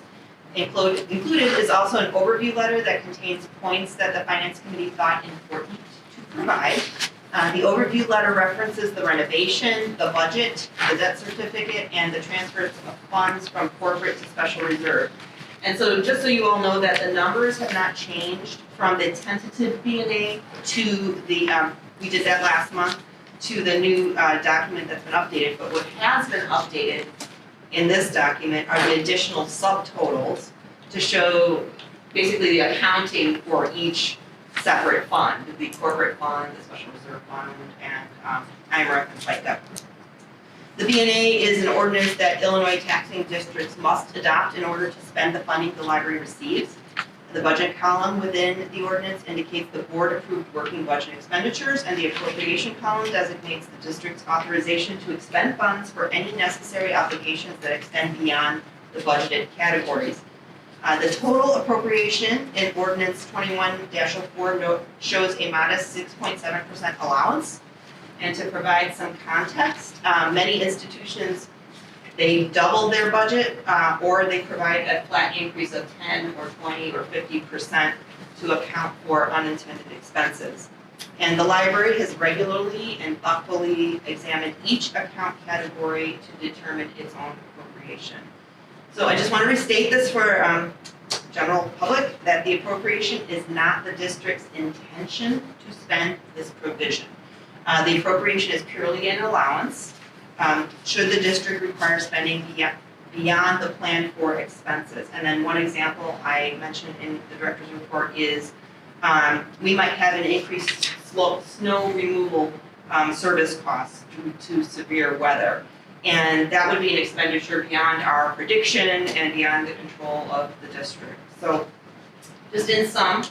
Included is also an overview letter that contains points that the Finance Committee thought important to provide. The overview letter references the renovation, the budget, the debt certificate, and the transfers of funds from corporate to special reserve. And so just so you all know that the numbers have not changed from the tentative B&A to the, we did that last month, to the new document that's been updated. But what has been updated in this document are the additional subtotals to show basically the accounting for each separate fund, the corporate fund, the special reserve fund, and IMRF and FICA. The B&A is an ordinance that Illinois taxing districts must adopt in order to spend the funding the library receives. The budget column within the ordinance indicates the board-approved working budget expenditures, and the appropriation column designates the district's authorization to expend funds for any necessary obligations that extend beyond the budgeted categories. The total appropriation in ordinance 21-04 shows a modest 6.7% allowance. And to provide some context, many institutions, they double their budget or they provide a flat increase of 10 or 20 or 50% to account for unintended expenses. And the library has regularly and thoughtfully examined each account category to determine its own appropriation. So I just want to restate this for general public, that the appropriation is not the district's intention to spend this provision. The appropriation is purely an allowance. Should the district require spending beyond the plan for expenses? And then one example I mentioned in the director's report is we might have an increased snow removal service costs due to severe weather. And that would be an expenditure beyond our prediction and beyond the control of the district. So just in sum,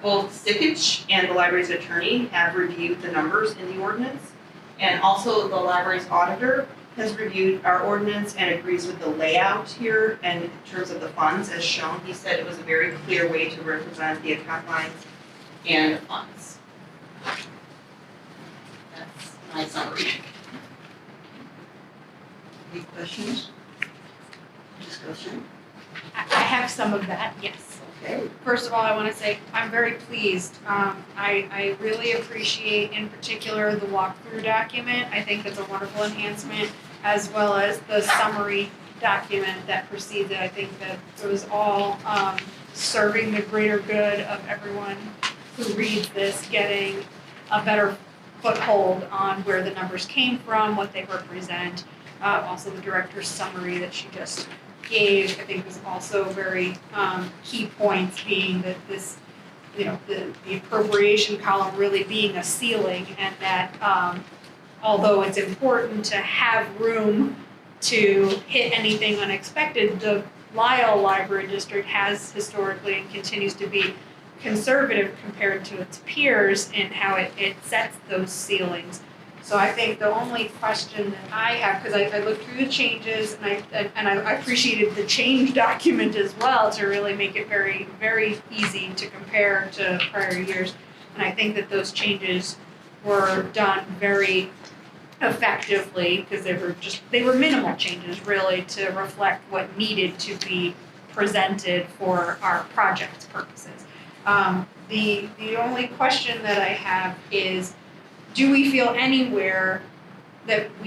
both Sikich and the library's attorney have reviewed the numbers in the ordinance. And also the library's auditor has reviewed our ordinance and agrees with the layout here and in terms of the funds as shown. He said it was a very clear way to represent the account lines and the funds. That's my summary. Any questions? Discussion? I have some of that, yes. Okay. First of all, I want to say I'm very pleased. I really appreciate in particular the walkthrough document. I think that's a wonderful enhancement, as well as the summary document that precedes it. I think that it was all serving the greater good of everyone who reads this, getting a better foothold on where the numbers came from, what they represent. Also the director's summary that she just gave, I think was also very key points, being that this, the appropriation column really being a ceiling, and that although it's important to have room to hit anything unexpected, the Lisle Library District has historically and continues to be conservative compared to its peers in how it sets those ceilings. So I think the only question that I have, because I looked through the changes and I appreciated the change document as well to really make it very, very easy to compare to prior years. And I think that those changes were done very effectively, because they were minimal changes really to reflect what needed to be presented for our project's purposes. The only question that I have is, do we feel anywhere that let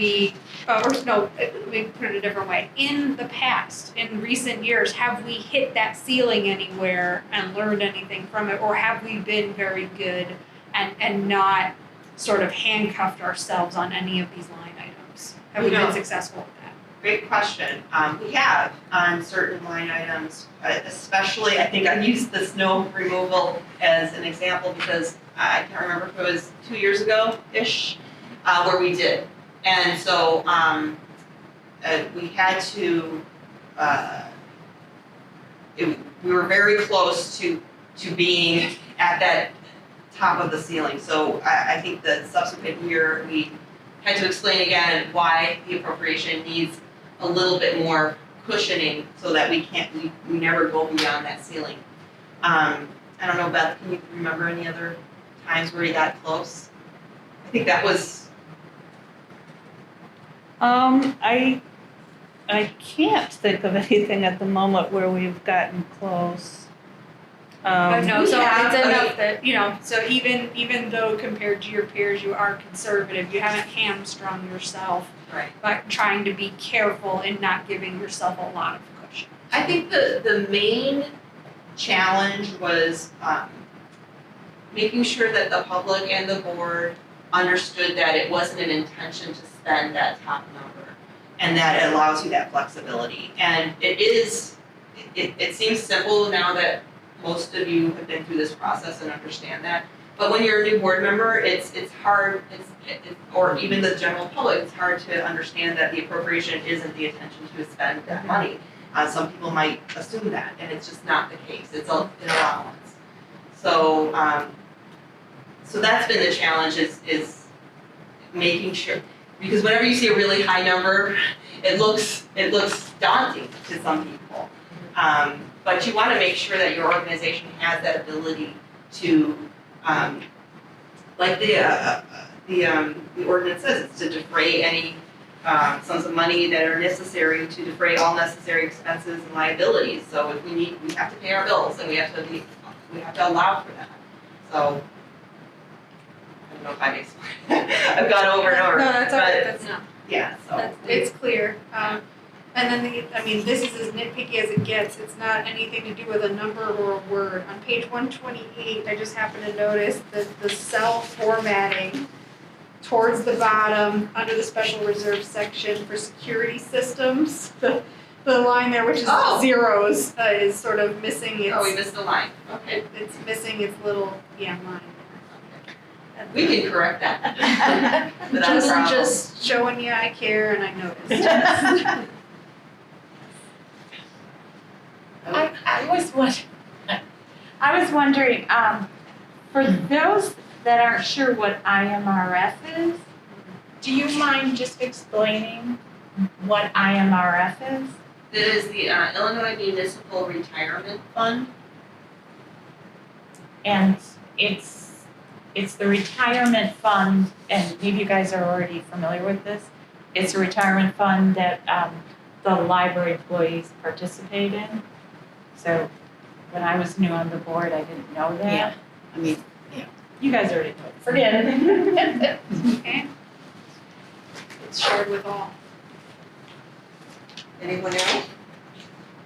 me put it a different way. In the past, in recent years, have we hit that ceiling anywhere and learned anything from it? Or have we been very good and not sort of handcuffed ourselves on any of these line items? Have we been successful with that? Great question. We have on certain line items, especially, I think I used the snow removal as an example because I can't remember if it was 2 years ago-ish, where we did. And so we had to, we were very close to being at that top of the ceiling. So I think the subsequent year, we had to explain again why the appropriation needs a little bit more cushioning so that we never go beyond that ceiling. I don't know, Beth, can you remember any other times where you got close? I think that was. I can't think of anything at the moment where we've gotten close. But no, so Yeah, it's okay. enough that, so even though compared to your peers, you are conservative, you haven't hamstrung yourself Right. by trying to be careful and not giving yourself a lot of cushion. I think the main challenge was making sure that the public and the board understood that it wasn't an intention to spend that top number and that it allows you that flexibility. And it seems simple now that most of you have been through this process and understand that. But when you're a new board member, it's hard, or even the general public, it's hard to understand that the appropriation isn't the intention to spend that money. Some people might assume that, and it's just not the case. It's an allowance. So, so that's been the challenge is making sure, because whenever you see a really high number, it looks daunting to some people. But you want to make sure that your organization has that ability to, like the ordinance says, it's to defray any sums of money that are necessary to defray all necessary expenses and liabilities. So if we have to pay our bills, and we have to allow for that. So I don't know if I've explained. I've gone over and over. No, that's all right, but, that's not. Yeah, so. It's clear. And then this is as nitpicky as it gets. It's not anything to do with a number or a word. On page 128, I just happened to notice that the cell formatting towards the bottom, under the special reserve section for security systems, the line there, which is zeros, is sort of missing its. Oh, we missed a line. Okay. It's missing its little, line. We can correct that. Without a problem. Just showing you I care and I noticed. I was wondering, for those that aren't sure what IMRF is, do you mind just explaining what IMRF is? It is the Illinois Municipal Retirement Fund. And it's the retirement fund, and maybe you guys are already familiar with this. It's a retirement fund that the library employees participate in. So when I was new on the board, I didn't know that. Yeah. You guys already know it. Forget it. Okay. It's shared with all. Anyone else?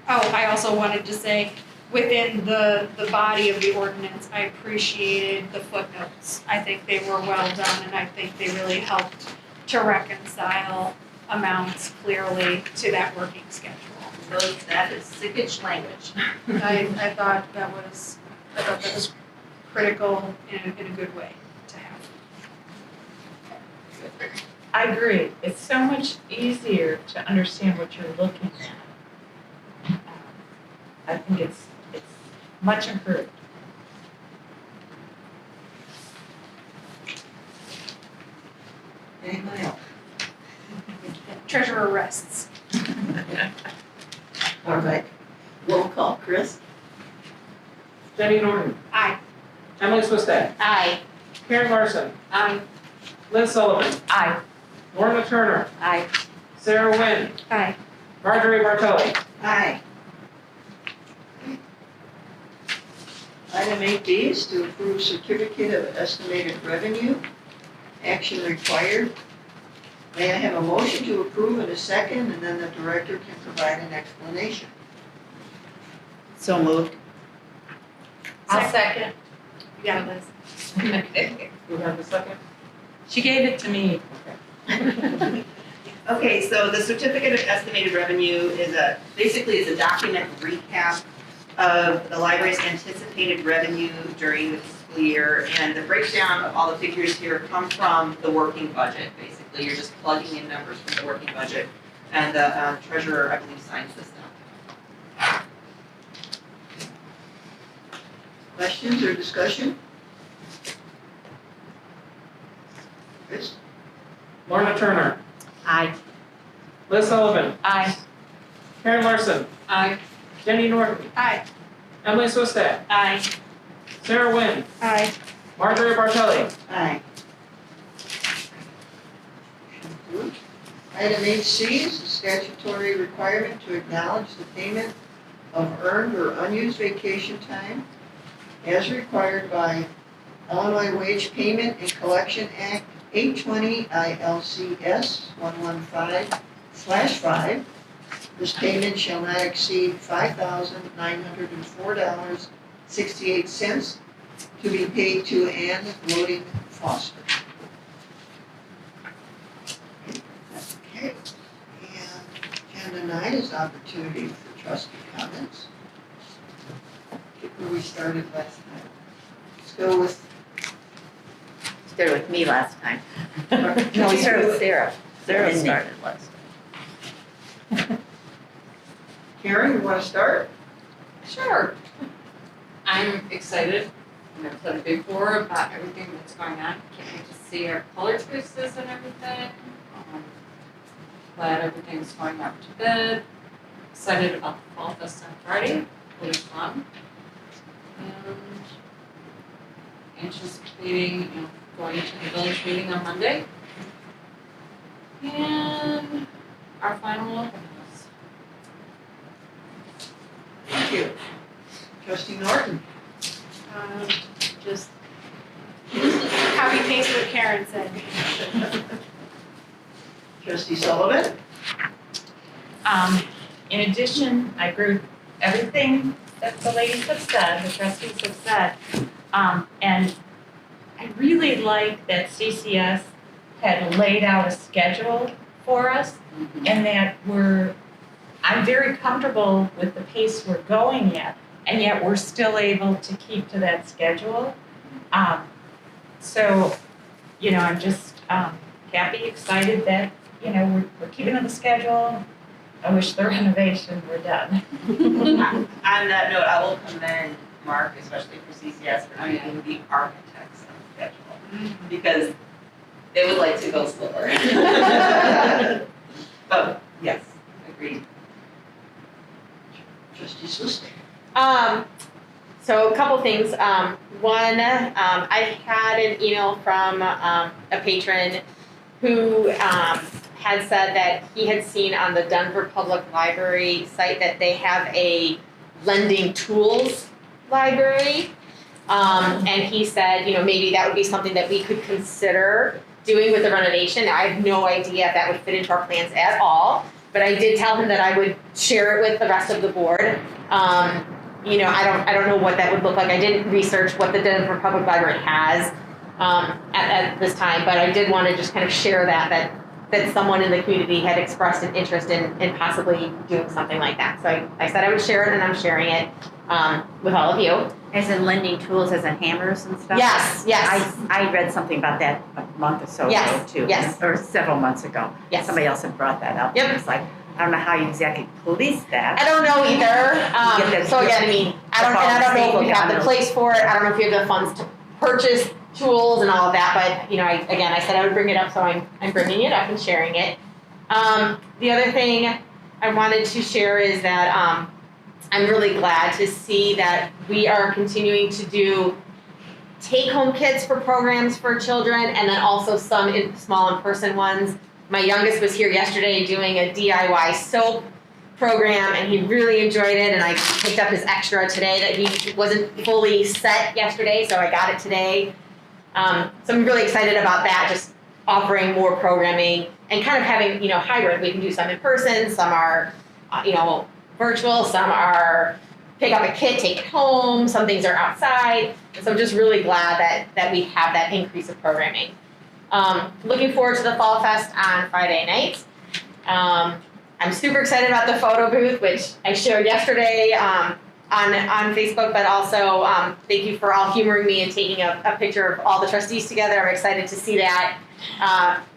Oh, I also wanted to say, within the body of the ordinance, I appreciated the footnotes. I think they were well done, and I think they really helped to reconcile amounts clearly to that working schedule. That is sickage language. I thought that was critical in a good way to have. I agree. It's so much easier to understand what you're looking at. I think it's much improved. Anyone else? Treasurer rests. All right. Roll call, Chris? Jenny Norton. Aye. Emily Swistek. Aye. Karen Larson. Aye. Liz Sullivan. Aye. Lorna Turner, Aye. Sarah Wynn, Aye. Marjorie Bartelli. Aye. Item 8B is to approve certificate of estimated revenue. Action required. May I have a motion to approve in a second, and then the director can provide an explanation. So moved. I'll second. Yeah, Liz. Who had the second? She gave it to me. Okay, so the certificate of estimated revenue is basically a document recap of the library's anticipated revenue during the fiscal year. And the breakdown of all the figures here come from the working budget, basically. You're just plugging in numbers from the working budget. And the treasurer, I believe, signs this now. Questions or discussion? Chris? Lorna Turner, Aye. Liz Sullivan, Aye. Karen Larson, Aye. Jenny Norton, Aye. Emily Swistat, Aye. Sarah Wynn, Aye. Marjorie Bartelli. Aye. Item 8C is the statutory requirement to acknowledge the payment of earned or unused vacation time as required by Illinois Wage Payment and Collection Act 820 ILCS 115/5. This payment shall not exceed $5,904.68 to be paid to Ann Loading Foster. Okay, and agenda 9 is opportunity for trustee comments. Where we started last time. Let's go with, Started with me last time. No, we started with Sarah. Sarah Didn't we? started last. Karen, you want to start? Sure. I'm excited, and I've said it before, about everything that's going on. Can't wait to see our color choices and everything. Glad everything's going up to bid. Excited about the Fall Fest on Friday, it was fun. And anticipating, going to the village meeting on Monday. And our final open house. Thank you. Trustee Norton? Just copy paste what Karen said. Trustee Sullivan? In addition, I agree with everything that the ladies have said, the trustees have said. And I really like that CCS had laid out a schedule for us and that I'm very comfortable with the pace we're going at, and yet we're still able to keep to that schedule. So, I'm just happy, excited that, we're keeping to the schedule. I wish the renovation were done. On that note, I will commend Mark, especially for CCS, for being the architects of the schedule, because they would like to go slower. But yes, agreed. Trustee Swistek? So a couple things. One, I had an email from a patron who had said that he had seen on the Denver Public Library site that they have a lending tools library. And he said, maybe that would be something that we could consider doing with the renovation. I have no idea if that would fit into our plans at all, but I did tell him that I would share it with the rest of the board. I don't know what that would look like. I didn't research what the Denver Public Library has at this time, but I did want to just kind of share that someone in the community had expressed an interest in possibly doing something like that. So I said I would share it, and I'm sharing it with all of you. As in lending tools, as in hammers and stuff? Yes. I read something about that a month or so Yes, ago too. yes. Or several months ago. Yes. Somebody else had brought that up. Yep. It's like, I don't know how you exactly police that. I don't know either. So again, I don't know if we have the place for it. I don't know if you have the funds to purchase tools and all of that. But I said I would bring it up, so I'm bringing it up and sharing it. The other thing I wanted to share is that I'm really glad to see that we are continuing to do take-home kits for programs for children, and then also some small in-person ones. my youngest was here yesterday doing a DIY soap program, and he really enjoyed it, and I picked up his extra today that he wasn't fully set yesterday, so I got it today. So I'm really excited about that, just offering more programming and kind of having, hybrid. We can do some in person, some are, virtual, some are pick up a kit, take it home, some things are outside. So I'm just really glad that we have that increase of programming. Looking forward to the Fall Fest on Friday night. I'm super excited about the photo booth, which I shared yesterday on Facebook, but also thank you for all humoring me and taking a picture of all the trustees together. I'm excited to see that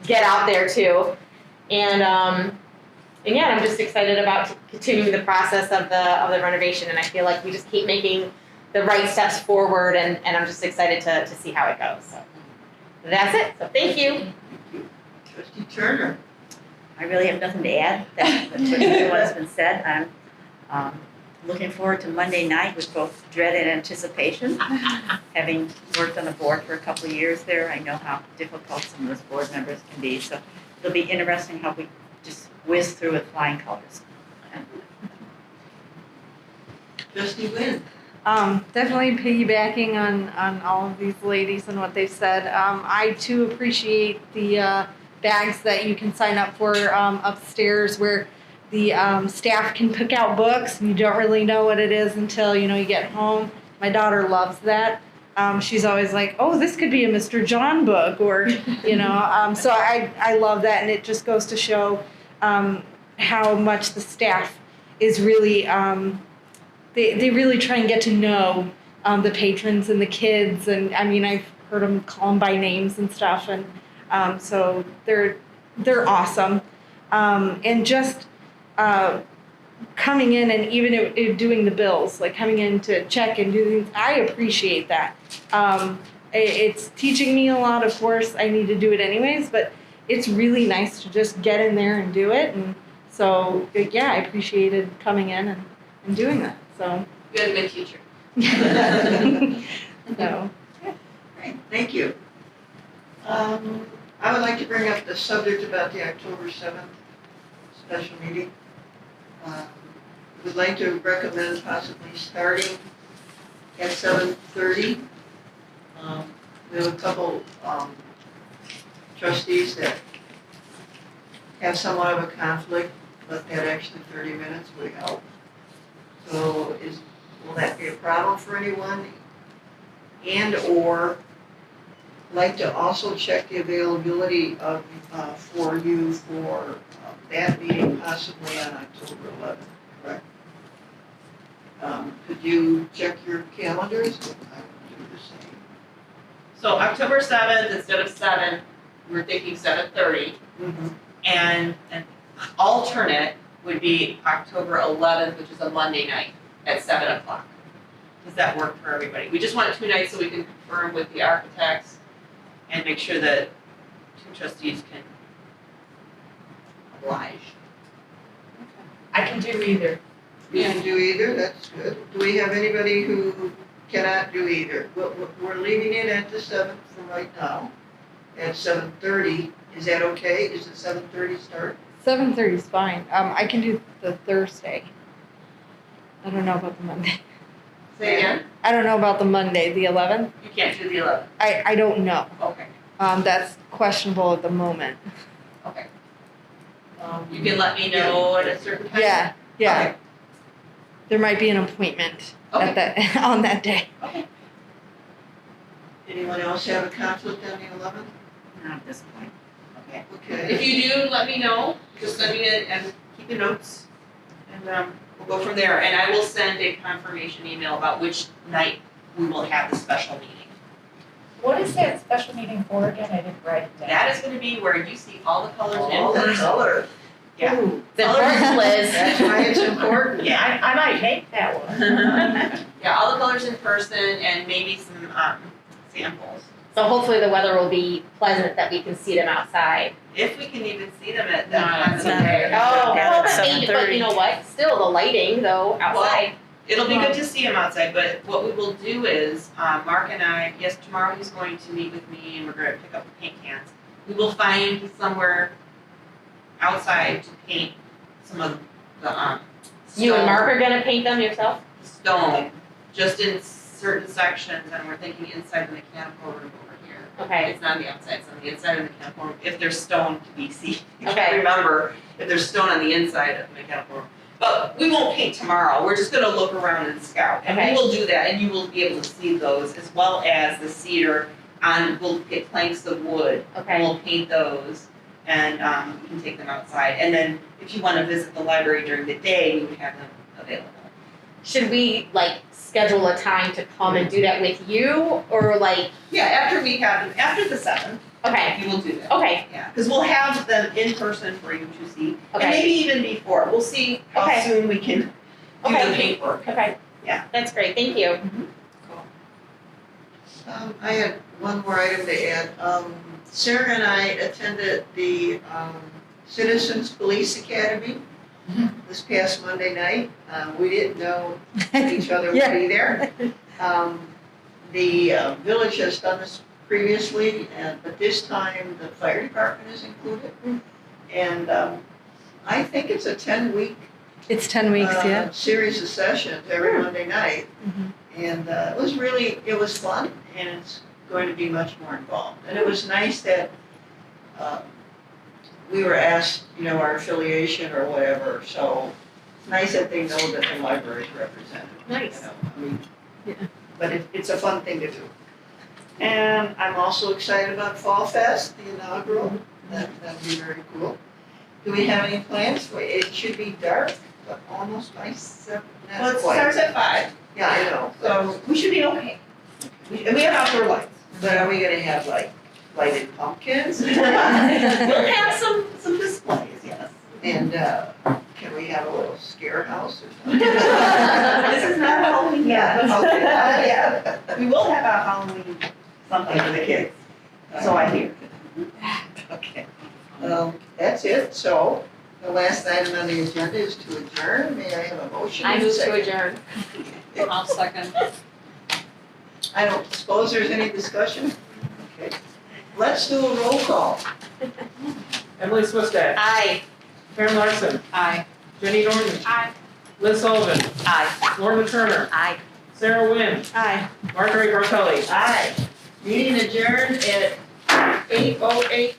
get out there too. And yeah, I'm just excited about continuing the process of the renovation, and I feel like we just keep making the right steps forward, and I'm just excited to see how it goes. So that's it. So thank you. Trustee Turner. I really have nothing to add. That's what's been said. I'm looking forward to Monday night with both dread and anticipation. Having worked on the board for a couple of years there, I know how difficult some of those board members can be. So it'll be interesting how we just whiz through with flying colors. Trustee Wynn. Definitely piggybacking on all of these ladies and what they've said. I too appreciate the bags that you can sign up for upstairs, where the staff can pick out books. You don't really know what it is until you get home. My daughter loves that. She's always like, "Oh, this could be a Mr. John book," or So I love that, and it just goes to show how much the staff is really they really try and get to know the patrons and the kids, and I mean I've heard them call them by names and stuff, and so they're awesome, and just coming in and even doing the bills, like coming in to check and do things, I appreciate that. It's teaching me a lot, of course. I need to do it anyways, but it's really nice to just get in there and do it. And so, yeah, I appreciated coming in and doing that. So You had a good teacher. so Great, thank you. I would like to bring up the subject about the October 7th special meeting. Would like to recommend possibly starting at 7:30. We have a couple trustees that have somewhat of a conflict, but that actually 30 minutes would help. So will that be a problem for anyone? And/or like to also check the availability of for you for that meeting possibly on October 11th, correct? Could you check your calendars? I would do the same. So October 7th, instead of 7, we're thinking 7:30. Mm-hmm. And an alternate would be October 11th, which is a Monday night at 7 o'clock. Does that work for everybody? We just want 2 nights so we can confirm with the architects and make sure that 2 trustees can oblige. I can do either. You can do either, that's good. Do we have anybody who cannot do either? We're leaving it at the 7th for right now, at 7:30. Is that okay? Is it 7:30 start? 7:30 is fine. I can do the Thursday. I don't know about the Monday. Say again? I don't know about the Monday, the 11th. You can't do the 11th. I don't know. Okay, That's questionable at the moment. okay. You can let me know at a certain time? Yeah, yeah. Okay. There might be an appointment Okay. at that on that day. Okay. Anyone else have a conflict on the 11th? Not at this point. Okay. Okay. If you do, let me know. Just send me it and keep the notes. And we'll go from there. And I will send a confirmation email about which night we will have the special meeting. What is that special meeting for again? I didn't write it down. That is gonna be where you see all the colors All in the person. colors. Yeah. Ooh, It's important, Liz. that's why it's important. Yeah. I might make that one. Yeah, all the colors in person and maybe some samples. So hopefully the weather will be pleasant that we can see them outside. If we can even see them at that Not time at of the day. Oh, Yeah, well, it's but maybe, but you know what? Still the lighting though outside. It'll be good to see him outside, but what we will do is, Mark and I, yes, tomorrow he's going to meet with me and we're gonna pick up the paint cans. We will find somewhere outside to paint some of the, You and stone- Mark are gonna paint them yourself? Stone, just in certain sections, and we're thinking inside the mechanical room over here. Okay, It's not on the outside, it's on the inside of the mechanical room, if there's stone to be seen. I Okay. can't remember if there's stone on the inside of the mechanical room. But we won't paint tomorrow, we're just gonna look around and scout, and Okay. we will do that, and you will be able to see those, as well as the cedar we'll get planks of wood, and okay. we'll paint those, and, we can take them outside, and then if you wanna visit the library during the day, we have them available. Should we like schedule a time to come and do that with you or like, Yeah, after we have them, after the 7th, okay, we will do that. okay, Yeah, because we'll have them in person for you to see, and Okay. maybe even before, we'll see how Okay. soon we can do the Okay. paintwork. okay. Yeah. That's great, thank you. I had one more item to add. Sarah and I attended the Citizens Police Academy this past Monday night. We didn't know each other would be there. The village has done this previously, but this time the fire department is included. And I think it's a 10-week It's 10 weeks, yeah. series of sessions every Monday night. And it was fun, and it's going to be much more involved. And it was nice that we were asked, our affiliation or whatever, so it's nice that they know that the library is represented. Nice. But it's a fun thing to do. And I'm also excited about Fall Fest, the inaugural. That'd be very cool. Do we have any plans for it? It should be dark, but almost by 7. Well, it starts at 5, Yeah, I know. so we should be okay. We have outdoor lights. But are we gonna have like lighted pumpkins? We'll have some displays, yes. And can we have a little scare house or something? This is not Halloween yet. Okay, Yeah. We will have a Halloween something for the kids, so I hear. Okay. That's it. So the last item on the agenda is to adjourn. May I have a motion? I move to Second. adjourn. I'll second. I don't suppose there's any discussion? Okay. Let's do a roll call. Emily Swistat, Aye. Karen Larson, Aye. Jenny Norton, Aye. Liz Sullivan, Aye. Norma Turner, Aye. Sarah Wynn, Aye. Marjorie Bartelli. Aye. Meeting adjourned at 8:08 p.m.